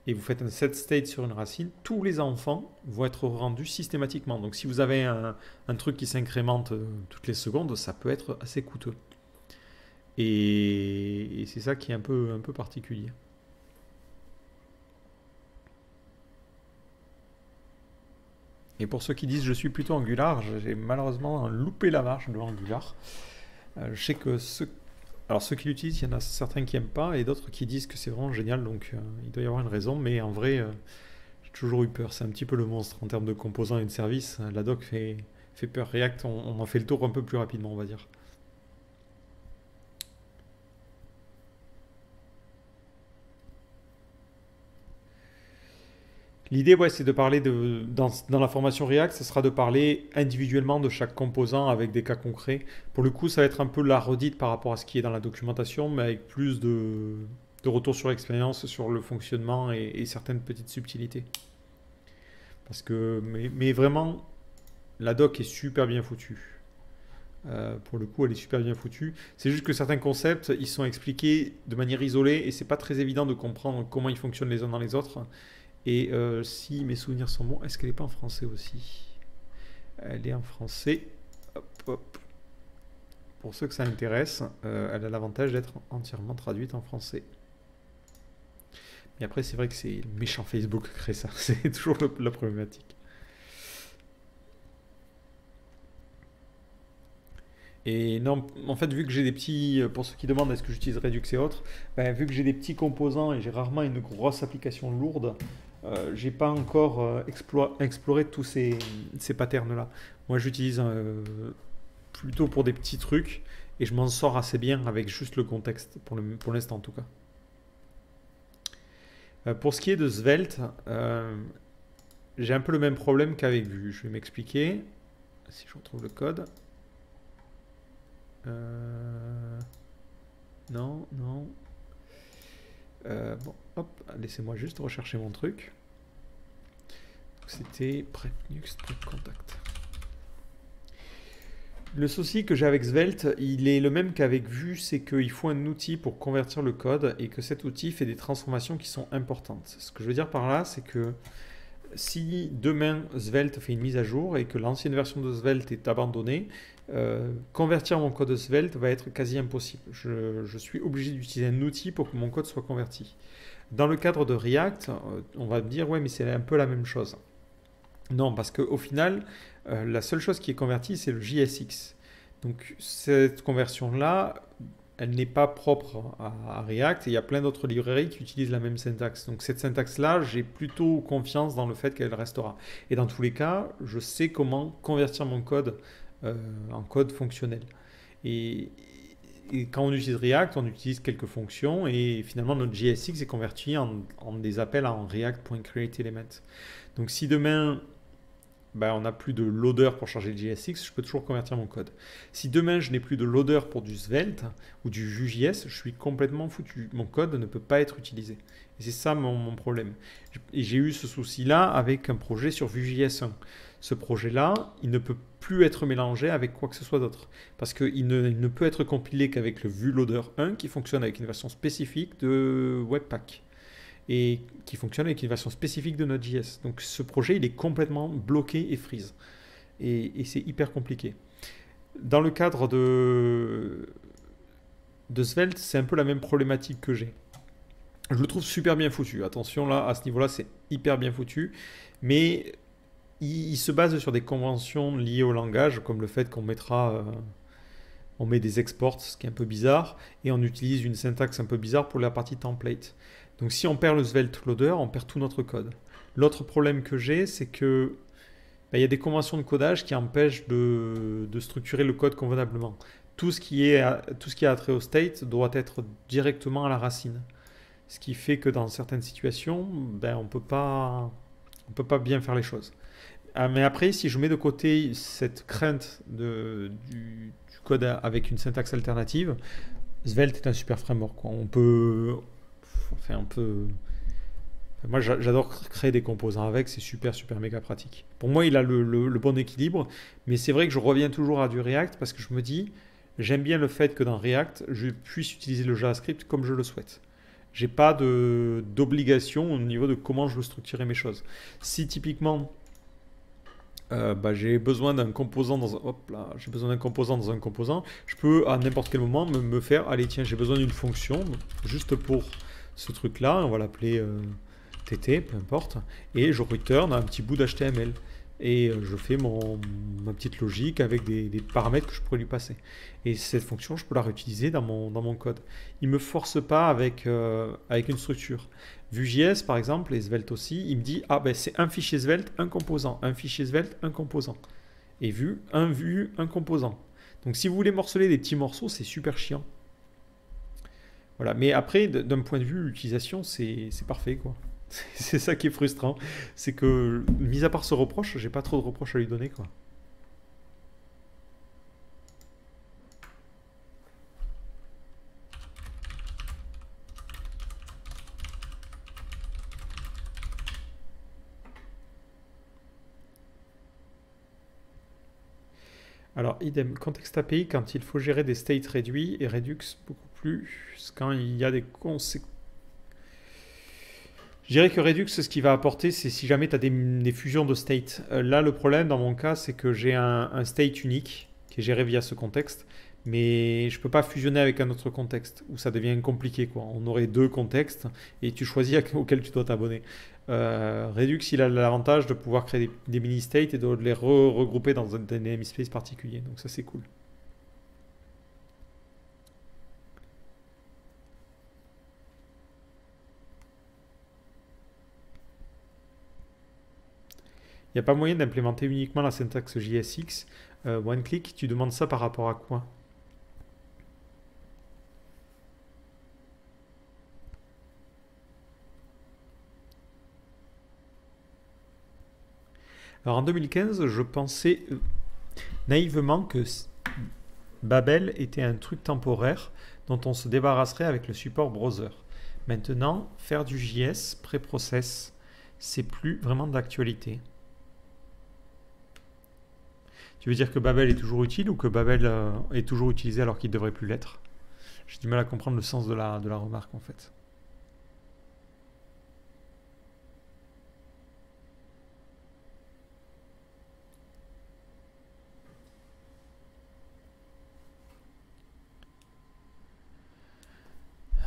et vous faites un set state sur une racine, tous les enfants vont être rendus systématiquement. Donc si vous avez un truc qui s'incrémente toutes les secondes, ça peut être assez coûteux. Et c'est ça qui est un peu particulier. Et pour ceux qui disent je suis plutôt Angular, j'ai malheureusement loupé la marche de Angular. Je sais que ceux qui l'utilisent, il y en a certains qui n'aiment pas et d'autres qui disent que c'est vraiment génial, donc il doit y avoir une raison, mais en vrai, j'ai toujours eu peur. C'est un petit peu le monstre en termes de composants et de services. La doc fait peur. React, on en fait le tour un peu plus rapidement, on va dire. L'idée, ouais, c'est de parler dans la formation React, ce sera de parler individuellement de chaque composant avec des cas concrets. Pour le coup, ça va être un peu la redite par rapport à ce qui est dans la documentation, mais avec plus de retour sur expérience, sur le fonctionnement et certaines petites subtilités. Parce que, mais vraiment, la doc est super bien foutue. Pour le coup, elle est super bien foutue. C'est juste que certains concepts, ils sont expliqués de manière isolée et c'est pas très évident de comprendre comment ils fonctionnent les uns dans les autres. Et si mes souvenirs sont bons, est-ce qu'elle n'est pas en français aussi? Elle est en français. Hop, hop. Pour ceux que ça intéresse, elle a l'avantage d'être entièrement traduite en français. Mais après, c'est vrai que c'est le méchant Facebook qui crée ça. C'est toujours la problématique. Et non, en fait, vu que j'ai des petits, pour ceux qui demandent est-ce que j'utilise Redux et autres, ben, vu que j'ai des petits composants et j'ai rarement une grosse application lourde, j'ai pas encore exploré tous ces patterns-là. Moi, j'utilise plutôt pour des petits trucs et je m'en sors assez bien avec juste le contexte, pour l'instant en tout cas. Pour ce qui est de Svelte, j'ai un peu le même problème qu'avec Vue. Je vais m'expliquer. Si je retrouve le code. Non, non. Bon, hop, laissez-moi juste rechercher mon truc. C'était prep Nuxt, prep contact. Le souci que j'ai avec Svelte, il est le même qu'avec Vue, c'est qu'il faut un outil pour convertir le code et que cet outil fait des transformations qui sont importantes. Ce que je veux dire par là, c'est que si demain Svelte fait une mise à jour et que l'ancienne version de Svelte est abandonnée, convertir mon code Svelte va être quasi impossible. Je suis obligé d'utiliser un outil pour que mon code soit converti. Dans le cadre de React, on va me dire ouais mais c'est un peu la même chose. Non, parce qu'au final, la seule chose qui est convertie, c'est le JSX. Donc cette conversion-là, elle n'est pas propre à React et il y a plein d'autres librairies qui utilisent la même syntaxe. Donc cette syntaxe-là, j'ai plutôt confiance dans le fait qu'elle restera. Et dans tous les cas, je sais comment convertir mon code en code fonctionnel. Et, et quand on utilise React, on utilise quelques fonctions et finalement notre JSX est converti en des appels en React.createElement. Donc si demain on n'a plus de loader pour charger le JSX, je peux toujours convertir mon code. Si demain je n'ai plus de loader pour du Svelte ou du Vue.js, je suis complètement foutu. Mon code ne peut pas être utilisé. Et c'est ça mon problème. Et j'ai eu ce souci-là avec un projet sur Vue.js 1. Ce projet-là, il ne peut plus être mélangé avec quoi que ce soit d'autre. Parce qu'il ne peut être compilé qu'avec le Vue Loader 1 qui fonctionne avec une version spécifique de Webpack et qui fonctionne avec une version spécifique de Node.js. Donc ce projet, il est complètement bloqué et freeze. Et c'est hyper compliqué. Dans le cadre de Svelte, c'est un peu la même problématique que j'ai. Je le trouve super bien foutu. Attention, là, à ce niveau-là, c'est hyper bien foutu. Mais il se base sur des conventions liées au langage, comme le fait qu'on mettra... on met des exports, ce qui est un peu bizarre, et on utilise une syntaxe un peu bizarre pour la partie template. Donc si on perd le Svelte Loader, on perd tout notre code. L'autre problème que j'ai, c'est que il y a des conventions de codage qui empêchent de structurer le code convenablement. Tout ce qui a trait au state doit être directement à la racine. Ce qui fait que dans certaines situations, on peut pas bien faire les choses. Mais après, si je mets de côté cette crainte du code avec une syntaxe alternative, Svelte est un super framework, quoi. Moi, j'adore créer des composants avec, c'est super, super méga pratique. Pour moi, il a le bon équilibre, mais c'est vrai que je reviens toujours à du React parce que je me dis, j'aime bien le fait que dans React, je puisse utiliser le JavaScript comme je le souhaite. J'ai pas d'obligation au niveau de comment je veux structurer mes choses. Si typiquement j'ai besoin d'un composant j'ai besoin d'un composant dans un composant, je peux à n'importe quel moment me faire, allez tiens, j'ai besoin d'une fonction juste pour ce truc-là, on va l'appeler TT, peu importe, et je return un petit bout d'HTML. Et je fais ma petite logique avec des paramètres que je pourrais lui passer. Et cette fonction, je peux la réutiliser dans mon code. Il ne me force pas avec une structure. Vue.js, par exemple, et Svelte aussi, il me dit, c'est un fichier Svelte, un composant. Un fichier Svelte, un composant. Et Vue, un composant. Donc si vous voulez morceler des petits morceaux, c'est super chiant. Voilà. Mais après, d'un point de vue utilisation, c'est parfait, quoi. C'est ça qui est frustrant. C'est que, mis à part ce reproche, j'ai pas trop de reproches à lui donner, quoi. Alors, idem, contexte API, quand il faut gérer des states réduits et Redux beaucoup plus quand il y a des conséquences. Je dirais que Redux, ce qu'il va apporter, c'est si jamais tu as des fusions de state. Là, le problème dans mon cas, c'est que j'ai un state unique qui est géré via ce contexte, mais je ne peux pas fusionner avec un autre contexte où ça devient compliqué, quoi. On aurait deux contextes et tu choisis auquel tu dois t'abonner. Redux, il a l'avantage de pouvoir créer des mini-states et de les regrouper dans un namespace particulier. Donc ça, c'est cool. Il n'y a pas moyen d'implémenter uniquement la syntaxe JSX. One-click, tu demandes ça par rapport à quoi? Alors en 2015, je pensais naïvement que Babel était un truc temporaire dont on se débarrasserait avec le support browser. Maintenant, faire du JS pré-process, c'est plus vraiment d'actualité. Tu veux dire que Babel est toujours utile ou que Babel est toujours utilisé alors qu'il ne devrait plus l'être? J'ai du mal à comprendre le sens de la remarque en fait.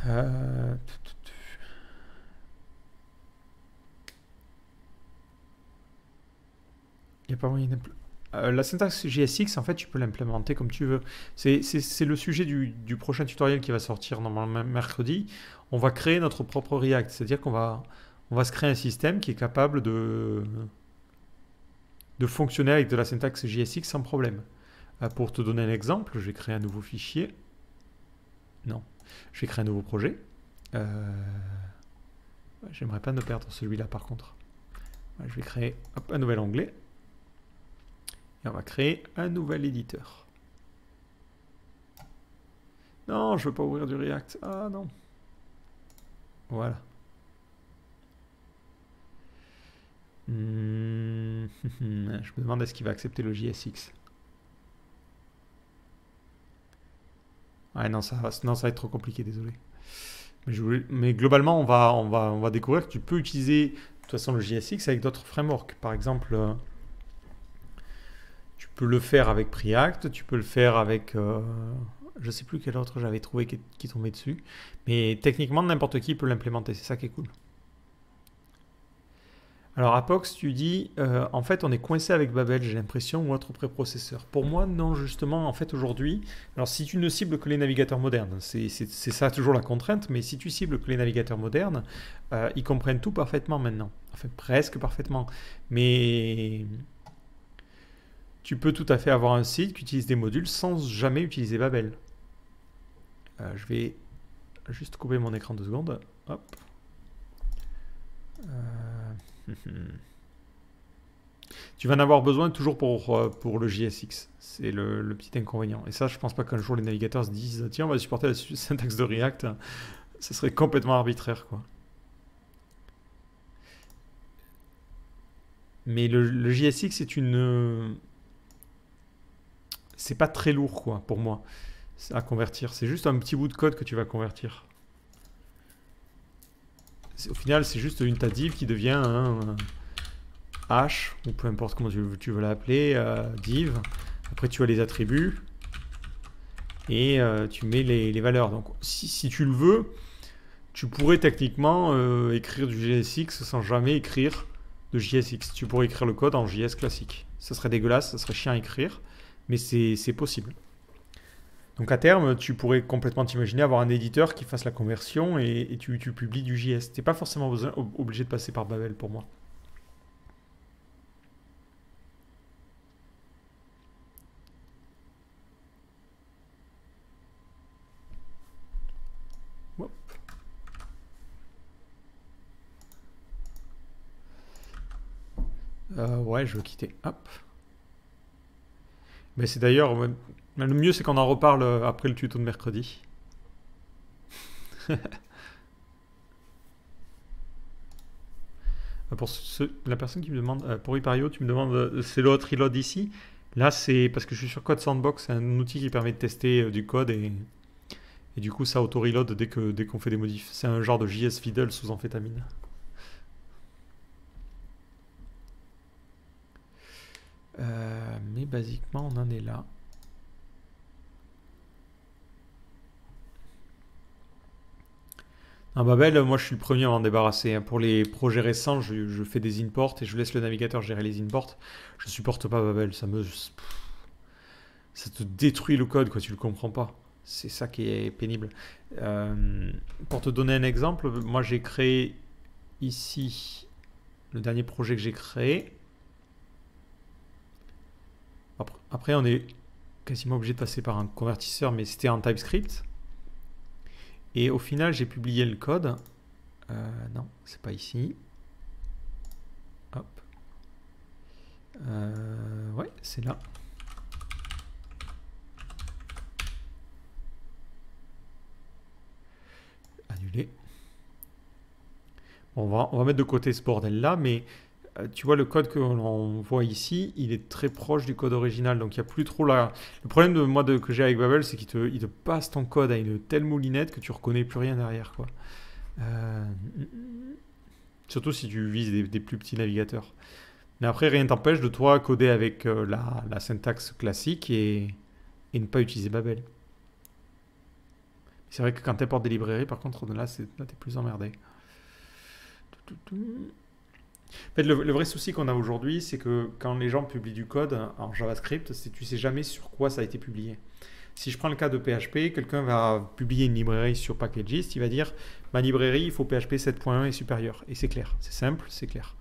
Euh... Il n'y a pas moyen la syntaxe JSX, en fait, tu peux l'implémenter comme tu veux. C'est le sujet du prochain tutoriel qui va sortir normalement mercredi. On va créer notre propre React. C'est-à-dire on va se créer un système qui est capable de fonctionner avec de la syntaxe JSX sans problème. Pour te donner un exemple, je vais créer un nouveau fichier. Non, je vais créer un nouveau projet. J'aimerais pas ne perdre celui-là par contre. Je vais créer un nouvel onglet. Et on va créer un nouvel éditeur. Non, je veux pas ouvrir du React. Ah non. Voilà. Je me demande est-ce qu'il va accepter le JSX. Ouais, non, ça va être trop compliqué, désolé. Mais globalement, on va découvrir que tu peux utiliser de toute façon le JSX avec d'autres frameworks. Par exemple, tu peux le faire avec Preact, tu peux le faire avec... je sais plus quel autre j'avais trouvé qui tombait dessus. Mais techniquement, n'importe qui peut l'implémenter. C'est ça qui est cool. Alors Apox, tu dis, en fait, on est coincé avec Babel, j'ai l'impression, ou autre préprocesseur. Pour moi, non, justement, en fait, aujourd'hui, alors si tu ne cibles que les navigateurs modernes, c'est ça toujours la contrainte, mais si tu cibles que les navigateurs modernes, ils comprennent tout parfaitement maintenant. Enfin, presque parfaitement. Mais tu peux tout à fait avoir un site qui utilise des modules sans jamais utiliser Babel. Je vais juste couper mon écran 2 secondes. Hop. Tu vas en avoir besoin toujours pour le JSX. C'est le petit inconvénient. Et ça, je pense pas qu'un jour les navigateurs se disent tiens, on va supporter la syntaxe de React. Ça serait complètement arbitraire, quoi. Mais le JSX, c'est pas très lourd, quoi, pour moi, à convertir. C'est juste un petit bout de code que tu vas convertir. Au final, c'est juste une ta div qui devient un hash, ou peu importe comment tu veux l'appeler, div. Après, tu as les attributs et tu mets les valeurs. Donc, si tu le veux, tu pourrais techniquement écrire du JSX sans jamais écrire de JSX. Tu pourrais écrire le code en JS classique. Ça serait dégueulasse, ça serait chiant à écrire, mais c'est possible. Donc à terme, tu pourrais complètement t'imaginer avoir un éditeur qui fasse la conversion et tu publies du JS. Tu n'es pas forcément obligé de passer par Babel pour moi. Hop. Ouais, je veux quitter. Hop. Mais c'est d'ailleurs... le mieux, c'est qu'on en reparle après le tuto de mercredi. Pour la personne qui me demande, pour Hypario, tu me demandes, c'est l'autre reload ici. Là, c'est parce que je suis sur Code Sandbox, c'est un outil qui permet de tester du code et du coup, ça auto-reload dès qu'on fait des modifs. C'est un genre de JS Fiddle sous amphétamine. Mais basiquement, on en est là. Un Babel, moi je suis le premier à m'en débarrasser. Pour les projets récents, je fais des imports et je laisse le navigateur gérer les imports. Je supporte pas Babel, ça te détruit le code, quoi, tu le comprends pas. C'est ça qui est pénible. Pour te donner un exemple, moi j'ai créé ici le dernier projet que j'ai créé. Après, on est quasiment obligé de passer par un convertisseur, mais c'était en TypeScript. Et au final, j'ai publié le code. Non, c'est pas ici. Hop. Ouais, c'est là. Annuler. Bon, on va mettre de côté ce bordel là, mais tu vois le code que l'on voit ici, il est très proche du code original, donc il n'y a plus trop la... Le problème de moi que j'ai avec Babel, c'est qu'il te passe ton code à une telle moulinette que tu reconnais plus rien derrière, quoi. Euh, Surtout si tu vises des plus petits navigateurs. Mais après, rien ne t'empêche de toi coder avec la syntaxe classique et ne pas utiliser Babel. C'est vrai que quand tu importes des librairies, par contre, là, t'es plus emmerdé. En fait, le vrai souci qu'on a aujourd'hui, c'est que quand les gens publient du code en JavaScript, tu sais jamais sur quoi ça a été publié. Si je prends le cas de PHP, quelqu'un va publier une librairie sur Packagist, il va dire ma librairie, il faut PHP 7.1 et supérieur. Et c'est clair, c'est simple, c'est clair.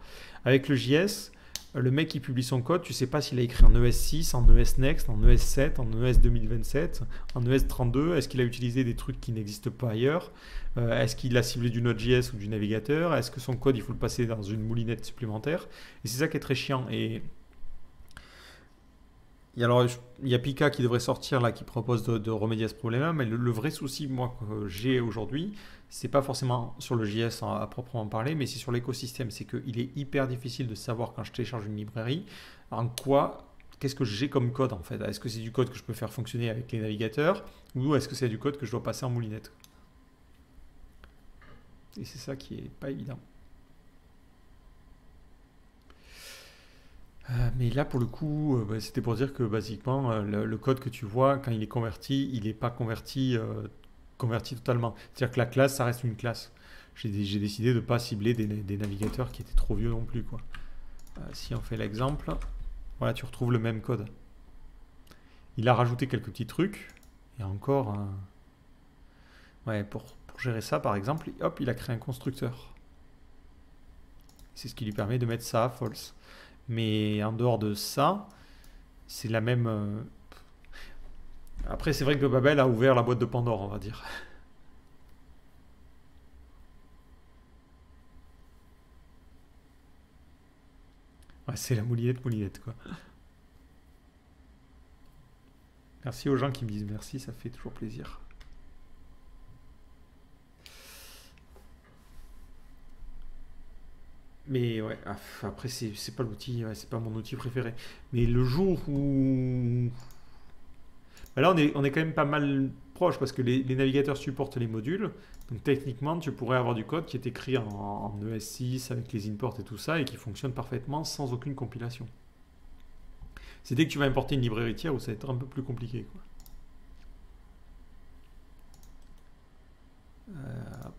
Avec le JS, le mec qui publie son code, tu sais pas s'il a écrit en ES6, en ES Next, en ES7, en ES 2027, en ES32. Est-ce qu'il a utilisé des trucs qui n'existent pas ailleurs? Est-ce qu'il a ciblé du Node.js ou du navigateur? Est-ce que son code, il faut le passer dans une moulinette supplémentaire? Et c'est ça qui est très chiant. Alors, il y a Pika qui devrait sortir là, qui propose de remédier à ce problème-là, mais le vrai souci, moi, que j'ai aujourd'hui, c'est pas forcément sur le JS à proprement parler, mais c'est sur l'écosystème. C'est qu'il est hyper difficile de savoir quand je télécharge une librairie, qu'est-ce que j'ai comme code en fait. Est-ce que c'est du code que je peux faire fonctionner avec les navigateurs, ou est-ce que c'est du code que je dois passer en moulinette? Et c'est ça qui est pas évident. Mais là, pour le coup, c'était pour dire que basiquement, le code que tu vois, quand il est converti, il n'est pas converti totalement. C'est-à-dire que la classe, ça reste une classe. J'ai décidé de ne pas cibler des navigateurs qui étaient trop vieux non plus, quoi. Si on fait l'exemple, voilà, tu retrouves le même code. Il a rajouté quelques petits trucs. Et encore, ouais, pour gérer ça, par exemple, hop, il a créé un constructeur. C'est ce qui lui permet de mettre ça à false. Mais en dehors de ça, c'est la même. Après, c'est vrai que Babel a ouvert la boîte de Pandore, on va dire. Ouais, c'est la moulinette, quoi. Merci aux gens qui me disent merci, ça fait toujours plaisir. Mais ouais, après, c'est pas l'outil, ouais, c'est pas mon outil préféré. Mais le jour où bah là, on est quand même pas mal proche parce que les navigateurs supportent les modules. Donc techniquement, tu pourrais avoir du code qui est écrit en ES6 avec les imports et tout ça et qui fonctionne parfaitement sans aucune compilation. C'est dès que tu vas importer une librairie tiers où ça va être un peu plus compliqué, quoi. Hop.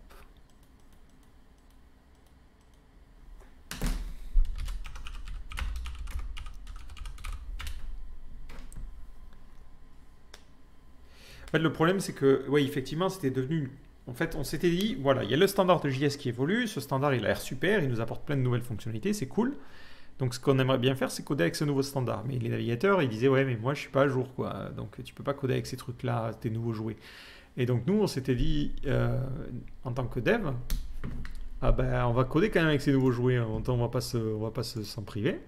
En fait, le problème, c'est que, oui, effectivement, c'était devenu. En fait, on s'était dit, voilà, il y a le standard de JS qui évolue, ce standard, il a l'air super, il nous apporte plein de nouvelles fonctionnalités, c'est cool. Donc, ce qu'on aimerait bien faire, c'est coder avec ce nouveau standard. Mais les navigateurs, ils disaient, ouais, mais moi, je suis pas à jour, quoi. Donc, tu peux pas coder avec ces trucs-là, tes nouveaux jouets. Et donc, nous, on s'était dit, en tant que dev, ah ben, on va coder quand même avec ces nouveaux jouets, hein. On va pas s'en priver.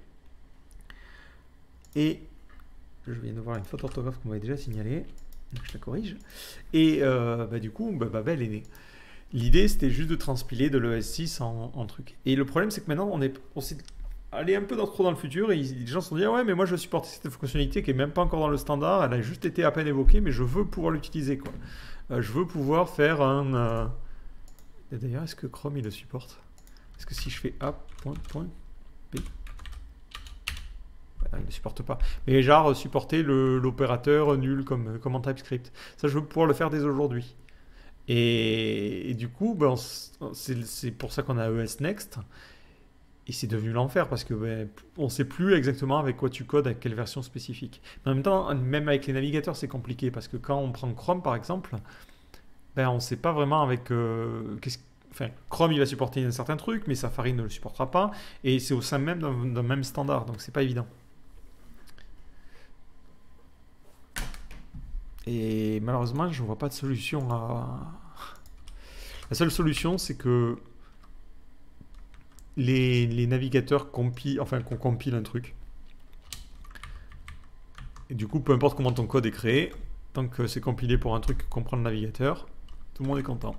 Et je viens de voir une faute d'orthographe qu'on m'avait déjà signalée. Donc je la corrige. Et du coup, Babel est né. L'idée, c'était juste de transpiler de l'ES6 en truc. Et le problème, c'est que maintenant, on s'est allé un peu trop dans le futur et les gens se sont dit, ah ouais, mais moi, je veux supporter cette fonctionnalité qui est même pas encore dans le standard. Elle a juste été à peine évoquée, mais je veux pouvoir l'utiliser, quoi. Je veux pouvoir faire un... D'ailleurs, est-ce que Chrome, il le supporte? Est-ce que si je fais app.p, il ne supporte pas. Mais genre, supporter l'opérateur nul comme en TypeScript. Ça, je veux pouvoir le faire dès aujourd'hui. Et du coup, c'est pour ça qu'on a ES Next. Et c'est devenu l'enfer parce que on ne sait plus exactement avec quoi tu codes, avec quelle version spécifique. Mais en même temps, même avec les navigateurs, c'est compliqué parce que quand on prend Chrome, par exemple, on ne sait pas vraiment avec... Enfin, Chrome, il va supporter un certain truc, mais Safari ne le supportera pas. Et c'est au sein même d'un même standard, donc c'est pas évident. Et malheureusement, je ne vois pas de solution à... La seule solution, c'est que les navigateurs compilent, enfin qu'on compile un truc. Et du coup, peu importe comment ton code est créé, tant que c'est compilé pour un truc que comprend le navigateur, tout le monde est content.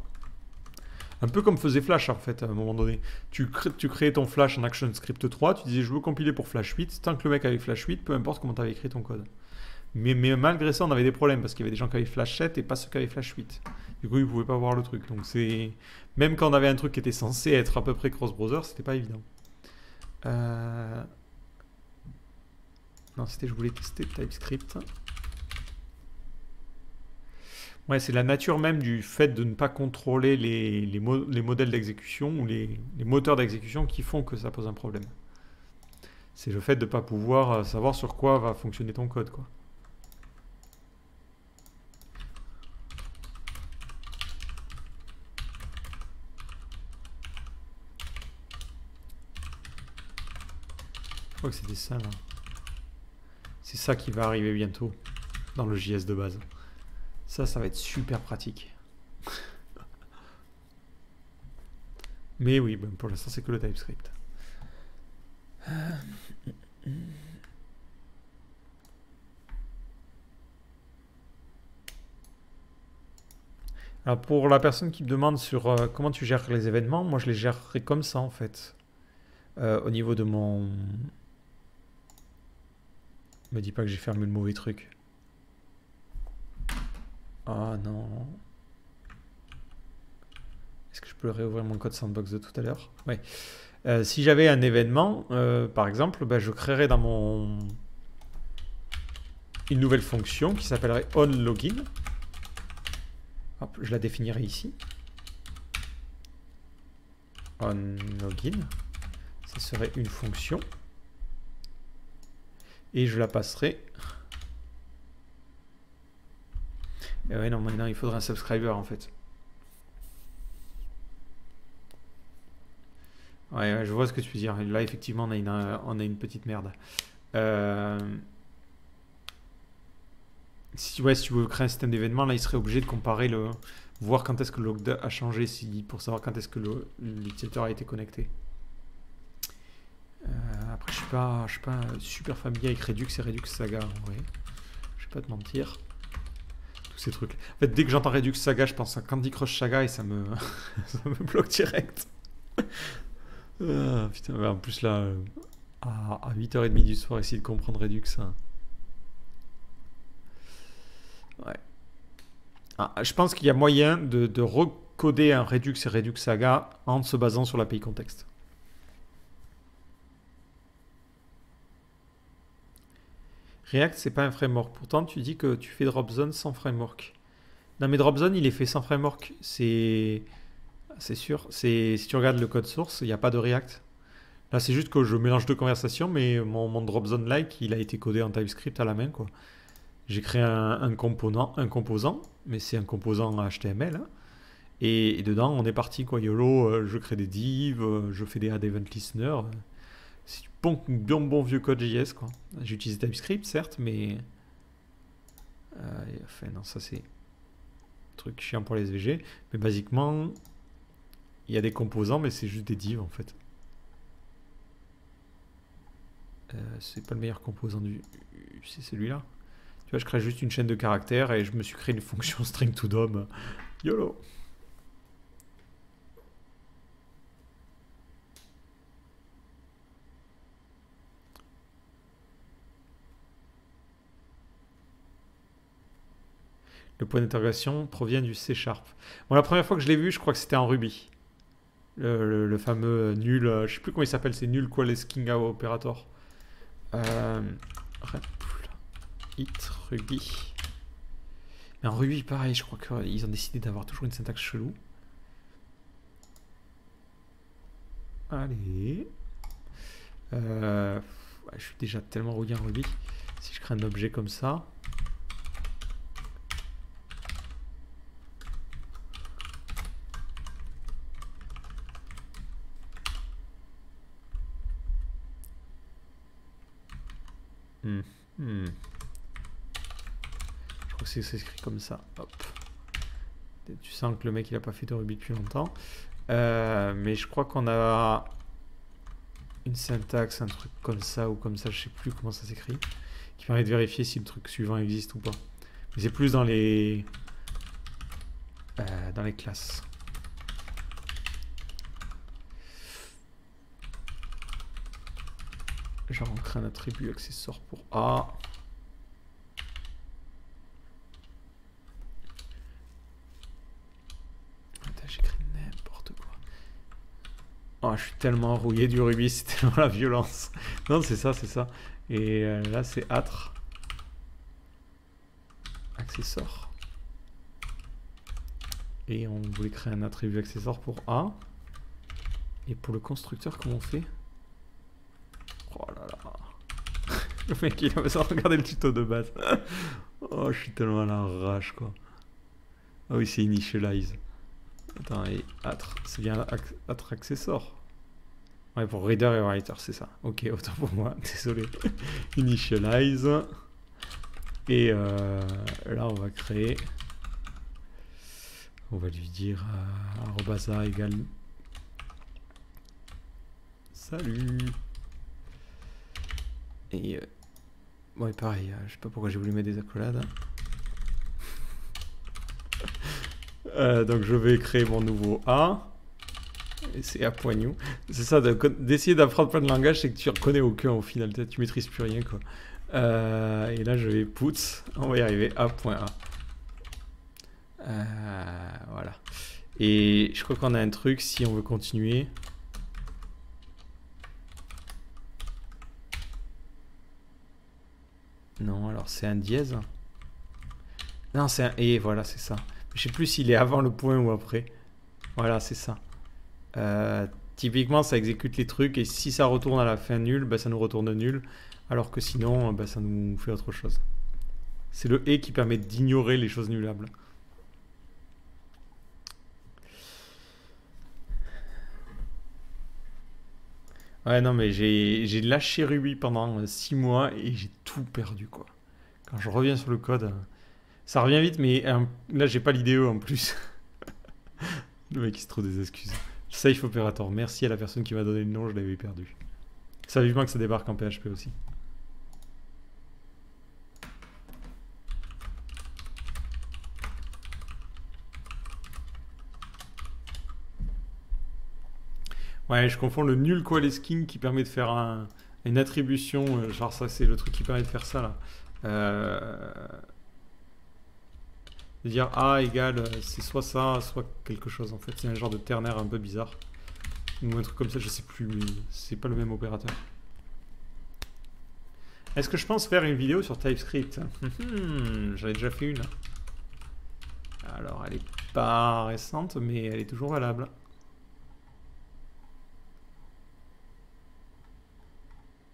Un peu comme faisait Flash en fait à un moment donné. Tu créais ton Flash en ActionScript 3, tu disais je veux compiler pour Flash 8, tant que le mec avait Flash 8, peu importe comment tu avais écrit ton code. Mais malgré ça, on avait des problèmes parce qu'il y avait des gens qui avaient Flash 7 et pas ceux qui avaient Flash 8. Du coup, ils ne pouvaient pas voir le truc. Donc c'est... Même quand on avait un truc qui était censé être à peu près cross-browser, c'était pas évident. Non, je voulais tester TypeScript. Ouais, c'est la nature même du fait de ne pas contrôler les modèles d'exécution ou les moteurs d'exécution qui font que ça pose un problème. C'est le fait de ne pas pouvoir savoir sur quoi va fonctionner ton code, quoi. Je crois que c'était ça, là. C'est ça qui va arriver bientôt dans le JS de base. Ça va être super pratique. Mais oui, bon, pour l'instant, c'est que le TypeScript. Alors pour la personne qui me demande sur comment tu gères les événements, moi je les gérerai comme ça en fait. Au niveau de mon... Me dis pas que j'ai fermé le mauvais truc. Ah non. Est-ce que je peux réouvrir mon code sandbox de tout à l'heure? Oui. Si j'avais un événement, par exemple, ben, je créerais dans mon... une nouvelle fonction qui s'appellerait onLogin. Hop, je la définirai ici. OnLogin. Ça serait une fonction. Et je la passerai. Et ouais, non, maintenant il faudra un subscriber en fait. Ouais, je vois ce que tu veux dire. Là, effectivement, on a une petite merde. Si tu veux créer un système d'événements, là, il serait obligé de comparer voir quand est-ce que le log a changé pour savoir quand est-ce que l'utilisateur a été connecté. Après, je suis pas super familier avec Redux et Redux Saga, en vrai. Je vais pas te mentir. Tous ces trucs. En fait, dès que j'entends Redux Saga, je pense à Candy Crush Saga et ça me, ça me bloque direct. Putain, en plus là, à 8h30 du soir, essayer de comprendre Redux. Hein. Ouais. Je pense qu'il y a moyen de recoder un Redux et Redux Saga en se basant sur l'API contexte. React, c'est pas un framework. Pourtant, tu dis que tu fais Dropzone sans framework. Non, mais Dropzone, il est fait sans framework. C'est sûr. Si tu regardes le code source, il n'y a pas de React. Là, c'est juste que je mélange deux conversations, mais mon Dropzone-like, il a été codé en TypeScript à la main, quoi. J'ai créé un composant, mais c'est un composant HTML. Hein. Et dedans, on est parti, quoi. YOLO, je crée des divs, je fais des add event listener. C'est du bon vieux code JS, quoi. J'utilise TypeScript, certes, mais... enfin, non, ça c'est... truc chiant pour les SVG. Mais basiquement, il y a des composants, mais c'est juste des divs, en fait. C'est pas le meilleur composant c'est celui-là. Tu vois, je crée juste une chaîne de caractères et je me suis créé une fonction string to DOM. YOLO. Le point d'interrogation provient du C#. Bon, la première fois que je l'ai vu, je crois que c'était en Ruby. Le fameux nul, je sais plus comment il s'appelle, c'est nul coalescing operator. It Ruby. Mais en Ruby, pareil, je crois qu'ils ont décidé d'avoir toujours une syntaxe chelou. Allez. Je suis déjà tellement rouillé en Ruby. Si je crée un objet comme ça. Je crois que c'est écrit comme ça. Hop. Tu sens que le mec il a pas fait de Ruby depuis longtemps. Mais je crois qu'on a une syntaxe, un truc comme ça ou comme ça, je sais plus comment ça s'écrit. qui permet de vérifier si le truc suivant existe ou pas. Mais c'est plus dans les classes. Genre on crée un attribut accessoire pour A. Attends, j'écris n'importe quoi. Oh, je suis tellement rouillé du Ruby, c'est tellement la violence. Non, c'est ça, c'est ça. Et là, c'est âtre. Accessoire. Et on voulait créer un attribut accessoire pour A. Et pour le constructeur, comment on fait? Oh là là. Le mec, il a besoin de regarder le tuto de base. Oh, je suis tellement à l'arrache, quoi. Ah oui, c'est initialize. Attends, et âtre, c'est bien âtre accessoire. Ouais, pour reader et writer, c'est ça. Ok, autant pour moi, désolé. Initialize. Et là, on va créer. On va lui dire arrobasa égale. Salut. Et ouais, pareil, je sais pas pourquoi j'ai voulu mettre des accolades. Donc je vais créer mon nouveau A. Et c'est A.new. C'est ça, d'essayer d'apprendre plein de langages, c'est que tu reconnais aucun au final, tu maîtrises plus rien, quoi. Et là je vais put, on va y arriver, A.A. Voilà. Et je crois qu'on a un truc, si on veut continuer. Non, alors c'est un dièse. Non, c'est un et, voilà, c'est ça. Je sais plus s'il est avant le point ou après. Voilà, c'est ça. Typiquement, ça exécute les trucs et si ça retourne à la fin nul, bah, ça nous retourne nul. Alors que sinon, bah, ça nous fait autre chose. C'est le et qui permet d'ignorer les choses nullables. Ouais, non, mais j'ai lâché Ruby pendant 6 mois et j'ai tout perdu, quoi. Quand je reviens sur le code, ça revient vite, mais là, j'ai pas l'IDE en plus. Le mec, il se trouve des excuses. Safe Operator, merci à la personne qui m'a donné le nom, je l'avais perdu. Ça vivement que ça débarque en PHP aussi. Ouais, je confonds le nul coalescing qui permet de faire une attribution, genre ça c'est le truc qui permet de faire ça là. De dire A égale, c'est soit ça, soit quelque chose en fait. C'est un genre de ternaire un peu bizarre. Ou un truc comme ça, je sais plus, mais c'est pas le même opérateur. Est-ce que je pense faire une vidéo sur TypeScript? J'en ai déjà fait une. Alors, elle est pas récente, mais elle est toujours valable.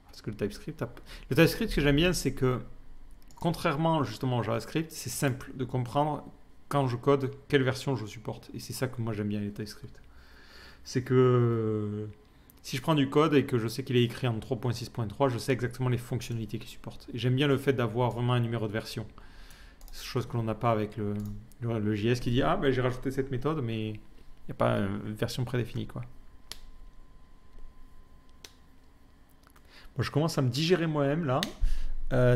Parce que le TypeScript, ce que j'aime bien, c'est que contrairement justement au JavaScript, c'est simple de comprendre quand je code quelle version je supporte. Et c'est ça que moi j'aime bien les TypeScript. C'est que si je prends du code et que je sais qu'il est écrit en 3.6.3, je sais exactement les fonctionnalités qu'il supporte. Et j'aime bien le fait d'avoir vraiment un numéro de version. Chose que l'on n'a pas avec le JS qui dit ah ben j'ai rajouté cette méthode mais il n'y a pas une version prédéfinie quoi. Bon, je commence à me digérer moi-même là.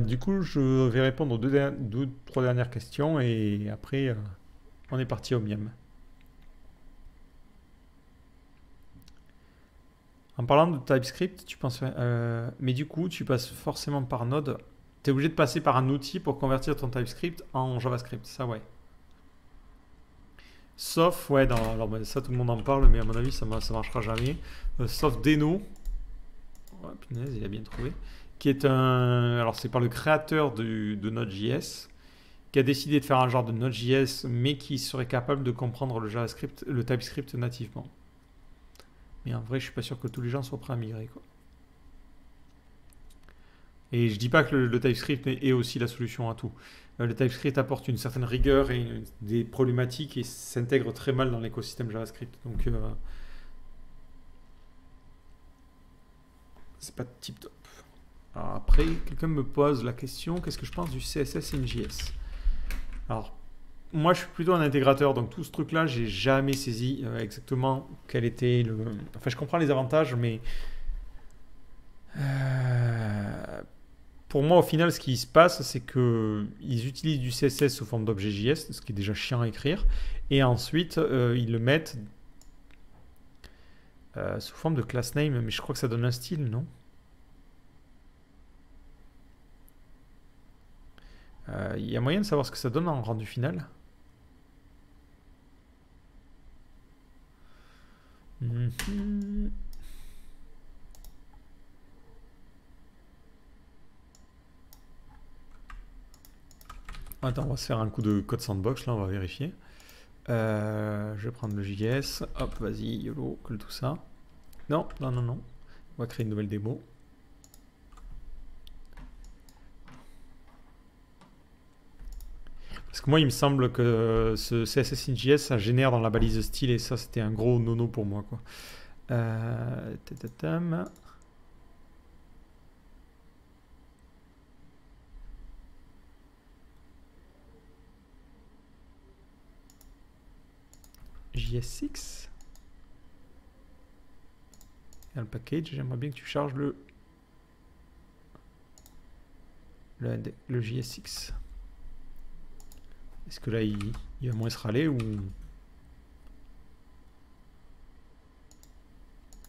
Du coup, je vais répondre aux deux, trois dernières questions et après, on est parti au miam. En parlant de TypeScript, tu penses, mais du coup, tu passes forcément par Node. Tu es obligé de passer par un outil pour convertir ton TypeScript en JavaScript, ça ouais. Sauf, ouais, alors ça tout le monde en parle, mais à mon avis ça marchera jamais. Sauf Deno, oh, punaise, il a bien trouvé, qui est alors c'est par le créateur de Node.js, qui a décidé de faire un genre de Node.js, mais qui serait capable de comprendre le JavaScript, le TypeScript nativement. Mais en vrai, je suis pas sûr que tous les gens soient prêts à migrer, quoi. Et je dis pas que le TypeScript est aussi la solution à tout. Le TypeScript apporte une certaine rigueur et des problématiques et s'intègre très mal dans l'écosystème JavaScript. Donc, c'est pas tip top. Alors après, quelqu'un me pose la question, qu'est-ce que je pense du CSS in JS? Alors, moi je suis plutôt un intégrateur, donc tout ce truc-là, j'ai jamais saisi exactement quel était le... Enfin, je comprends les avantages, mais pour moi, au final, ce qui se passe, c'est que ils utilisent du CSS sous forme d'objet JS, ce qui est déjà chiant à écrire, et ensuite ils le mettent sous forme de class name, mais je crois que ça donne un style, non? Il y a moyen de savoir ce que ça donne en rendu final? Mhm. Attends, on va se faire un coup de code sandbox, là, on va vérifier. Je vais prendre le JS. Hop, vas-y, YOLO, colle tout ça. Non, non, non, non. On va créer une nouvelle démo. Parce que moi, il me semble que ce CSS in JS, ça génère dans la balise style, et ça, c'était un gros nono pour moi, quoi. Tatatam. JS6. Et le package, j'aimerais bien que tu charges le JS6. Est-ce que là, il va moins se râler ou...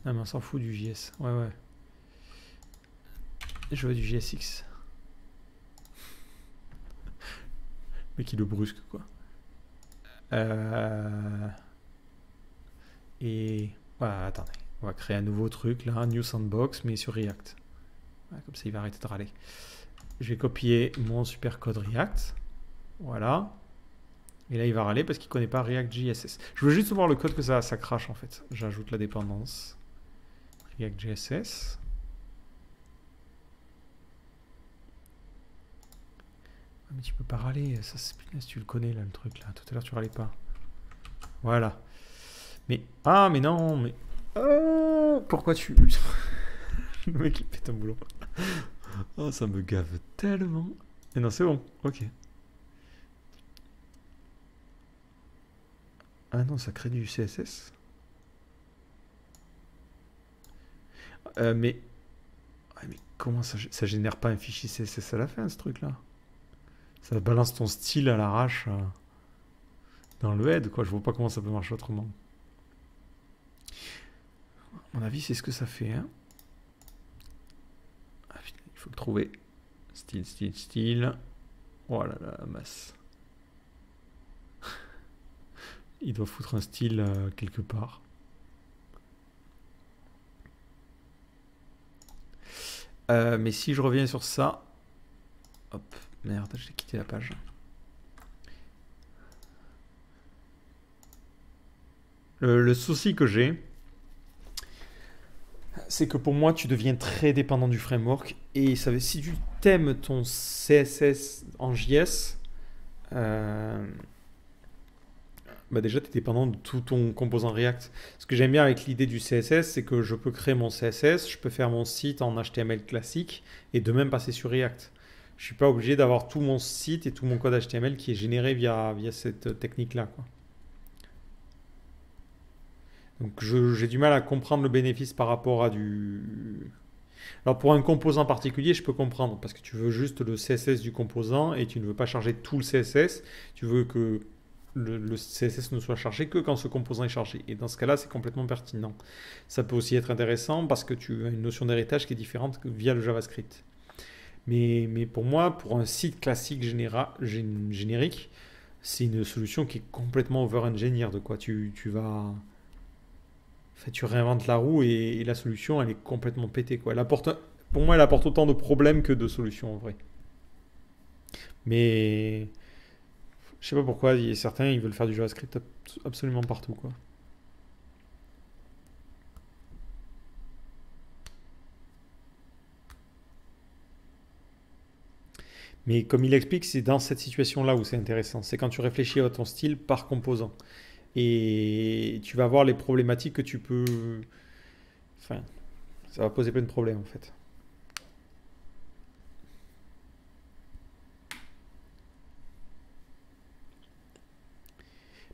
Ah mais on s'en fout du JS. Ouais, ouais. Je veux du JSX. Mais qui le brusque, quoi. Et... Voilà, attendez. On va créer un nouveau truc, là. New Sandbox, mais sur React. Ouais, comme ça, il va arrêter de râler. Je vais copier mon super code React. Voilà. Et là, il va râler parce qu'il ne connaît pas React JSS. Je veux juste voir le code que ça crache, en fait. J'ajoute la dépendance. React JSS. Mais tu peux pas râler, ça c'est punaise, tu le connais là le truc là, tout à l'heure tu râlais pas. Voilà. Mais, ah mais non, mais... pourquoi tu... Le mec il pète un boulot. Oh ça me gave tellement. Et non c'est bon, ok. Ah non ça crée du CSS. Mais... Ouais, mais comment ça génère pas un fichier CSS à la fin ce truc là? Ça balance ton style à l'arrache dans le head, quoi. Je vois pas comment ça peut marcher autrement. À mon avis, c'est ce que ça fait. Hein. Ah, putain, il faut le trouver. Style, style, style. Oh là là, la masse. Il doit foutre un style quelque part. Mais si je reviens sur ça... Hop, merde, j'ai quitté la page. Le souci que j'ai, c'est que pour moi, tu deviens très dépendant du framework. Et ça, si tu t'aimes ton CSS en JS, bah déjà, tu es dépendant de tout ton composant React. Ce que j'aime bien avec l'idée du CSS, c'est que je peux créer mon CSS, je peux faire mon site en HTML classique et de même passer sur React. Je ne suis pas obligé d'avoir tout mon site et tout mon code HTML qui est généré via cette technique-là, quoi. Donc j'ai du mal à comprendre le bénéfice par rapport à du... Alors pour un composant particulier, je peux comprendre, parce que tu veux juste le CSS du composant et tu ne veux pas charger tout le CSS, tu veux que le CSS ne soit chargé que quand ce composant est chargé. Et dans ce cas-là, c'est complètement pertinent. Ça peut aussi être intéressant parce que tu as une notion d'héritage qui est différente que via le JavaScript. Mais pour moi, pour un site classique générique, c'est une solution qui est complètement over-engineered, quoi. Tu vas... En fait, tu réinventes la roue et la solution, elle est complètement pétée, quoi. Pour moi, elle apporte autant de problèmes que de solutions, en vrai. Mais... Je sais pas pourquoi, il y a certains, ils veulent faire du JavaScript absolument partout, quoi. Mais comme il explique, c'est dans cette situation-là où c'est intéressant. C'est quand tu réfléchis à ton style par composant. Et tu vas voir les problématiques que tu peux... Enfin, ça va poser plein de problèmes, en fait.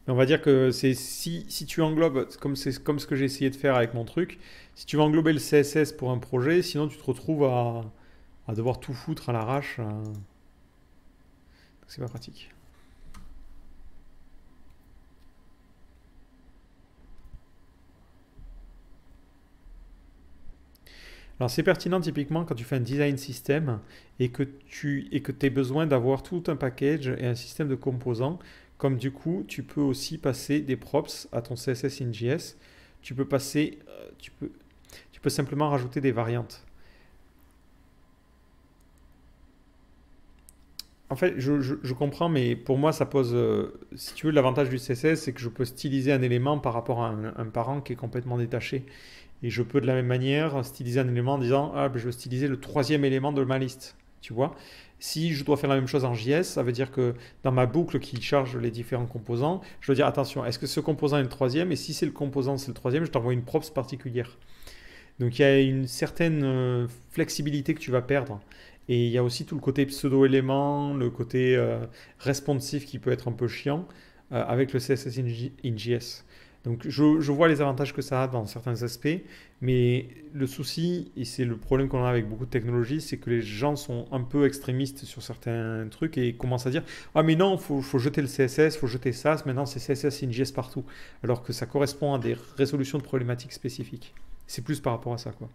Mais on va dire que c'est si tu englobes, c'est comme ce que j'ai essayé de faire avec mon truc, si tu vas englober le CSS pour un projet, sinon tu te retrouves à devoir tout foutre à l'arrache, c'est pas pratique. Alors c'est pertinent typiquement quand tu fais un design system et que tu aies besoin d'avoir tout un package et un système de composants. Comme du coup, tu peux aussi passer des props à ton CSS in JS. Tu peux passer, tu peux simplement rajouter des variantes. En fait, je comprends, mais pour moi, ça pose, si tu veux, l'avantage du CSS, c'est que je peux styliser un élément par rapport à un parent qui est complètement détaché. Et je peux de la même manière styliser un élément en disant, ah, ben, je veux styliser le troisième élément de ma liste. Tu vois? Si je dois faire la même chose en JS, ça veut dire que dans ma boucle qui charge les différents composants, je dois dire, attention, est-ce que ce composant est le troisième? Et si c'est le composant, c'est le troisième, je t'envoie une props particulière. Donc il y a une certaine flexibilité que tu vas perdre. Et il y a aussi tout le côté pseudo-élément, le côté responsive qui peut être un peu chiant avec le CSS in JS. Donc je vois les avantages que ça a dans certains aspects, mais le souci, et c'est le problème qu'on a avec beaucoup de technologies, c'est que les gens sont un peu extrémistes sur certains trucs et commencent à dire ah mais non, faut jeter le CSS, faut jeter ça, maintenant c'est CSS in JS partout, alors que ça correspond à des résolutions de problématiques spécifiques. C'est plus par rapport à ça, quoi.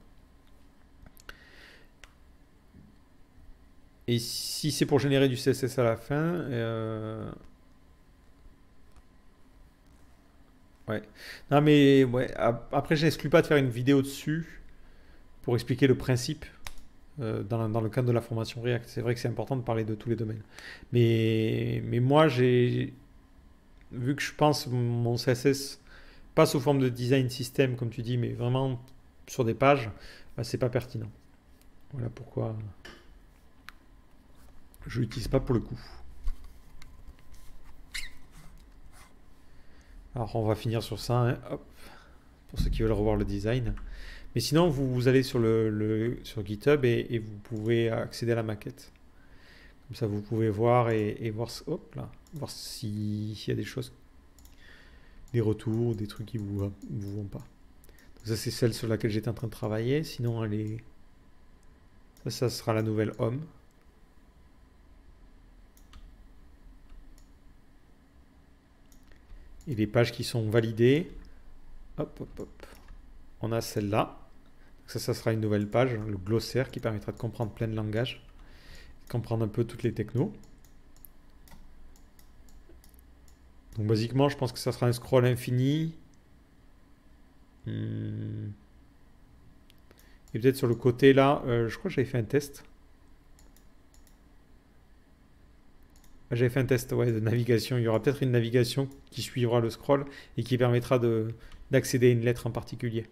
Et si c'est pour générer du CSS à la fin, ouais. Non mais ouais, après je n'exclus pas de faire une vidéo dessus pour expliquer le principe dans le cadre de la formation React. C'est vrai que c'est important de parler de tous les domaines. Mais moi, vu que je pense mon CSS pas sous forme de design system, comme tu dis, mais vraiment sur des pages, bah, c'est pas pertinent. Voilà pourquoi je l'utilise pas pour le coup. Alors on va finir sur ça, hein. Hop, pour ceux qui veulent revoir le design. Mais sinon, vous allez sur sur GitHub et vous pouvez accéder à la maquette. Comme ça, vous pouvez voir et voir, hop là, voir s'il y a des choses, des retours, des trucs qui vous vont pas. Donc ça, c'est celle sur laquelle j'étais en train de travailler. Sinon, elle est... Ça sera la nouvelle home. Et les pages qui sont validées. Hop, hop, hop. On a celle-là. Ça sera une nouvelle page, le glossaire, qui permettra de comprendre plein de langages, comprendre un peu toutes les technos. Donc basiquement, je pense que ça sera un scroll infini. Et peut-être sur le côté là, je crois que j'avais fait un test. J'avais fait un test ouais, de navigation. Il y aura peut-être une navigation qui suivra le scroll et qui permettra d'accéder à une lettre en particulier.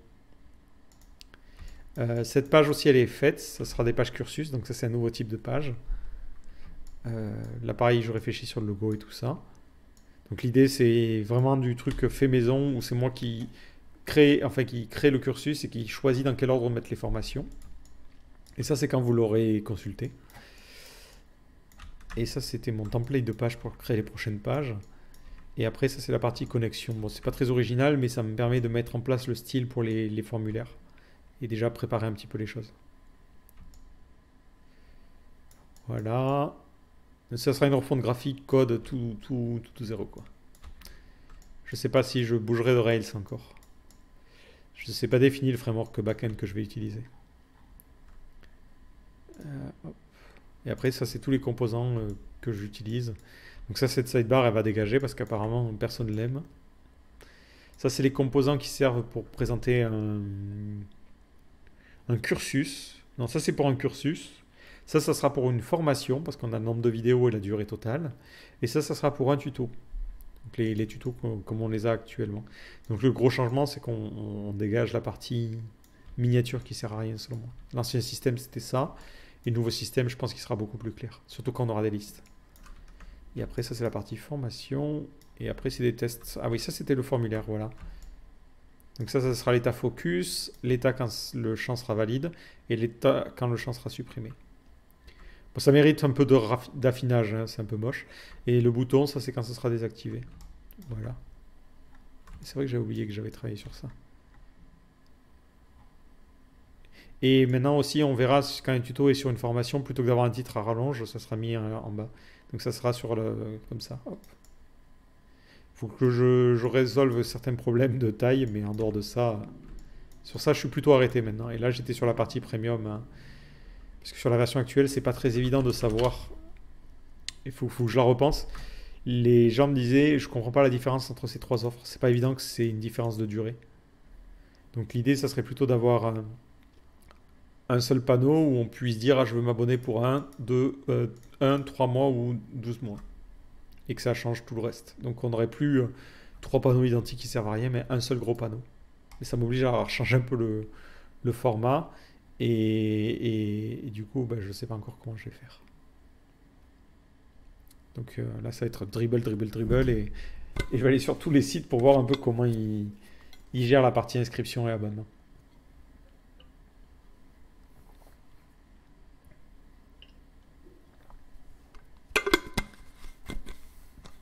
Cette page aussi, elle est faite. Ça sera des pages cursus. Donc ça, c'est un nouveau type de page. Là, pareil, je réfléchis sur le logo et tout ça. Donc l'idée, c'est vraiment du truc fait maison où c'est moi qui crée le cursus et qui choisit dans quel ordre mettre les formations. Et ça, c'est quand vous l'aurez consulté. Et ça, c'était mon template de page pour créer les prochaines pages. Et après, ça, c'est la partie connexion. Bon, c'est pas très original, mais ça me permet de mettre en place le style pour les formulaires. Et déjà préparer un petit peu les choses. Voilà. Ça sera une refonte graphique, code, tout zéro, quoi. Je sais pas si je bougerai de Rails encore. Je ne sais pas définir le framework backend que je vais utiliser. Et après, ça, c'est tous les composants que j'utilise. Donc ça, cette sidebar, elle va dégager parce qu'apparemment, personne ne l'aime. Ça, c'est les composants qui servent pour présenter un cursus. Non, ça, c'est pour un cursus. Ça sera pour une formation parce qu'on a le nombre de vidéos et la durée totale. Et ça sera pour un tuto. Donc les tutos comme on les a actuellement. Donc le gros changement, c'est qu'on dégage la partie miniature qui sert à rien selon moi. L'ancien système, c'était ça. Et le nouveau système, je pense qu'il sera beaucoup plus clair. Surtout quand on aura des listes. Et après, ça, c'est la partie formation. Et après, c'est des tests. Ah oui, ça, c'était le formulaire, voilà. Donc ça sera l'état focus, l'état quand le champ sera valide, et l'état quand le champ sera supprimé. Bon, ça mérite un peu d'affinage, hein, c'est un peu moche. Et le bouton, ça, c'est quand ça sera désactivé. Voilà. C'est vrai que j'avais oublié que j'avais travaillé sur ça. Et maintenant aussi, on verra quand un tuto est sur une formation, plutôt que d'avoir un titre à rallonge, ça sera mis en bas. Donc ça sera sur le comme ça. Hop. Faut que je résolve certains problèmes de taille, mais en dehors de ça, sur ça, je suis plutôt arrêté maintenant. Et là, j'étais sur la partie premium, hein, parce que sur la version actuelle, c'est pas très évident de savoir. Il faut que je la repense. Les gens me disaient, je comprends pas la différence entre ces trois offres. C'est pas évident que c'est une différence de durée. Donc l'idée, ça serait plutôt d'avoir un seul panneau où on puisse dire, ah, je veux m'abonner pour 3 mois ou 12 mois. Et que ça change tout le reste. Donc on n'aurait plus trois panneaux identiques qui servent à rien, mais un seul gros panneau. Et ça m'oblige à changer un peu le format. Et du coup, je ne sais pas encore comment je vais faire. Donc là, ça va être dribble, dribble, dribble. Et je vais aller sur tous les sites pour voir un peu comment ils gèrent la partie inscription et abonnement.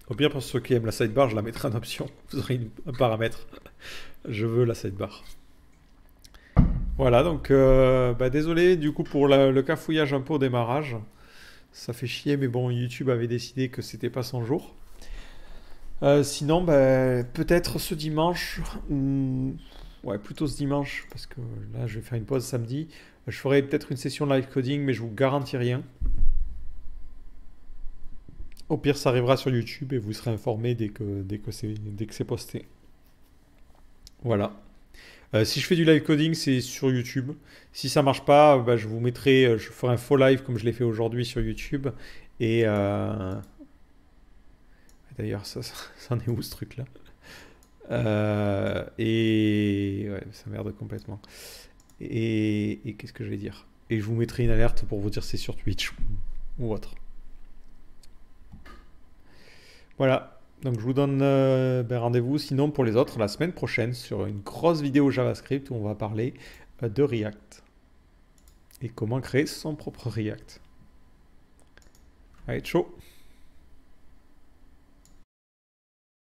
Au pire, pour ceux qui aiment la sidebar, je la mettrai en option. Vous aurez un paramètre. Je veux la sidebar. Voilà, donc désolé du coup pour le cafouillage un peu au démarrage. Ça fait chier, mais bon, YouTube avait décidé que c'était pas son jour. Sinon, peut-être ce dimanche, ouais, plutôt ce dimanche, parce que là, je vais faire une pause samedi. Je ferai peut-être une session live coding, mais je vous garantis rien. Au pire, ça arrivera sur YouTube et vous serez informé dès que c'est posté. Voilà. Si je fais du live coding, c'est sur YouTube. Si ça marche pas, je vous mettrai, je ferai un faux live comme je l'ai fait aujourd'hui sur YouTube. Et d'ailleurs, ça en est où ce truc-là? Et ouais, ça merde complètement. Et qu'est-ce que je vais dire? Et je vous mettrai une alerte pour vous dire c'est sur Twitch ou autre. Voilà. Donc je vous donne rendez-vous sinon pour les autres la semaine prochaine sur une grosse vidéo JavaScript où on va parler de React et comment créer son propre React. Allez, ciao!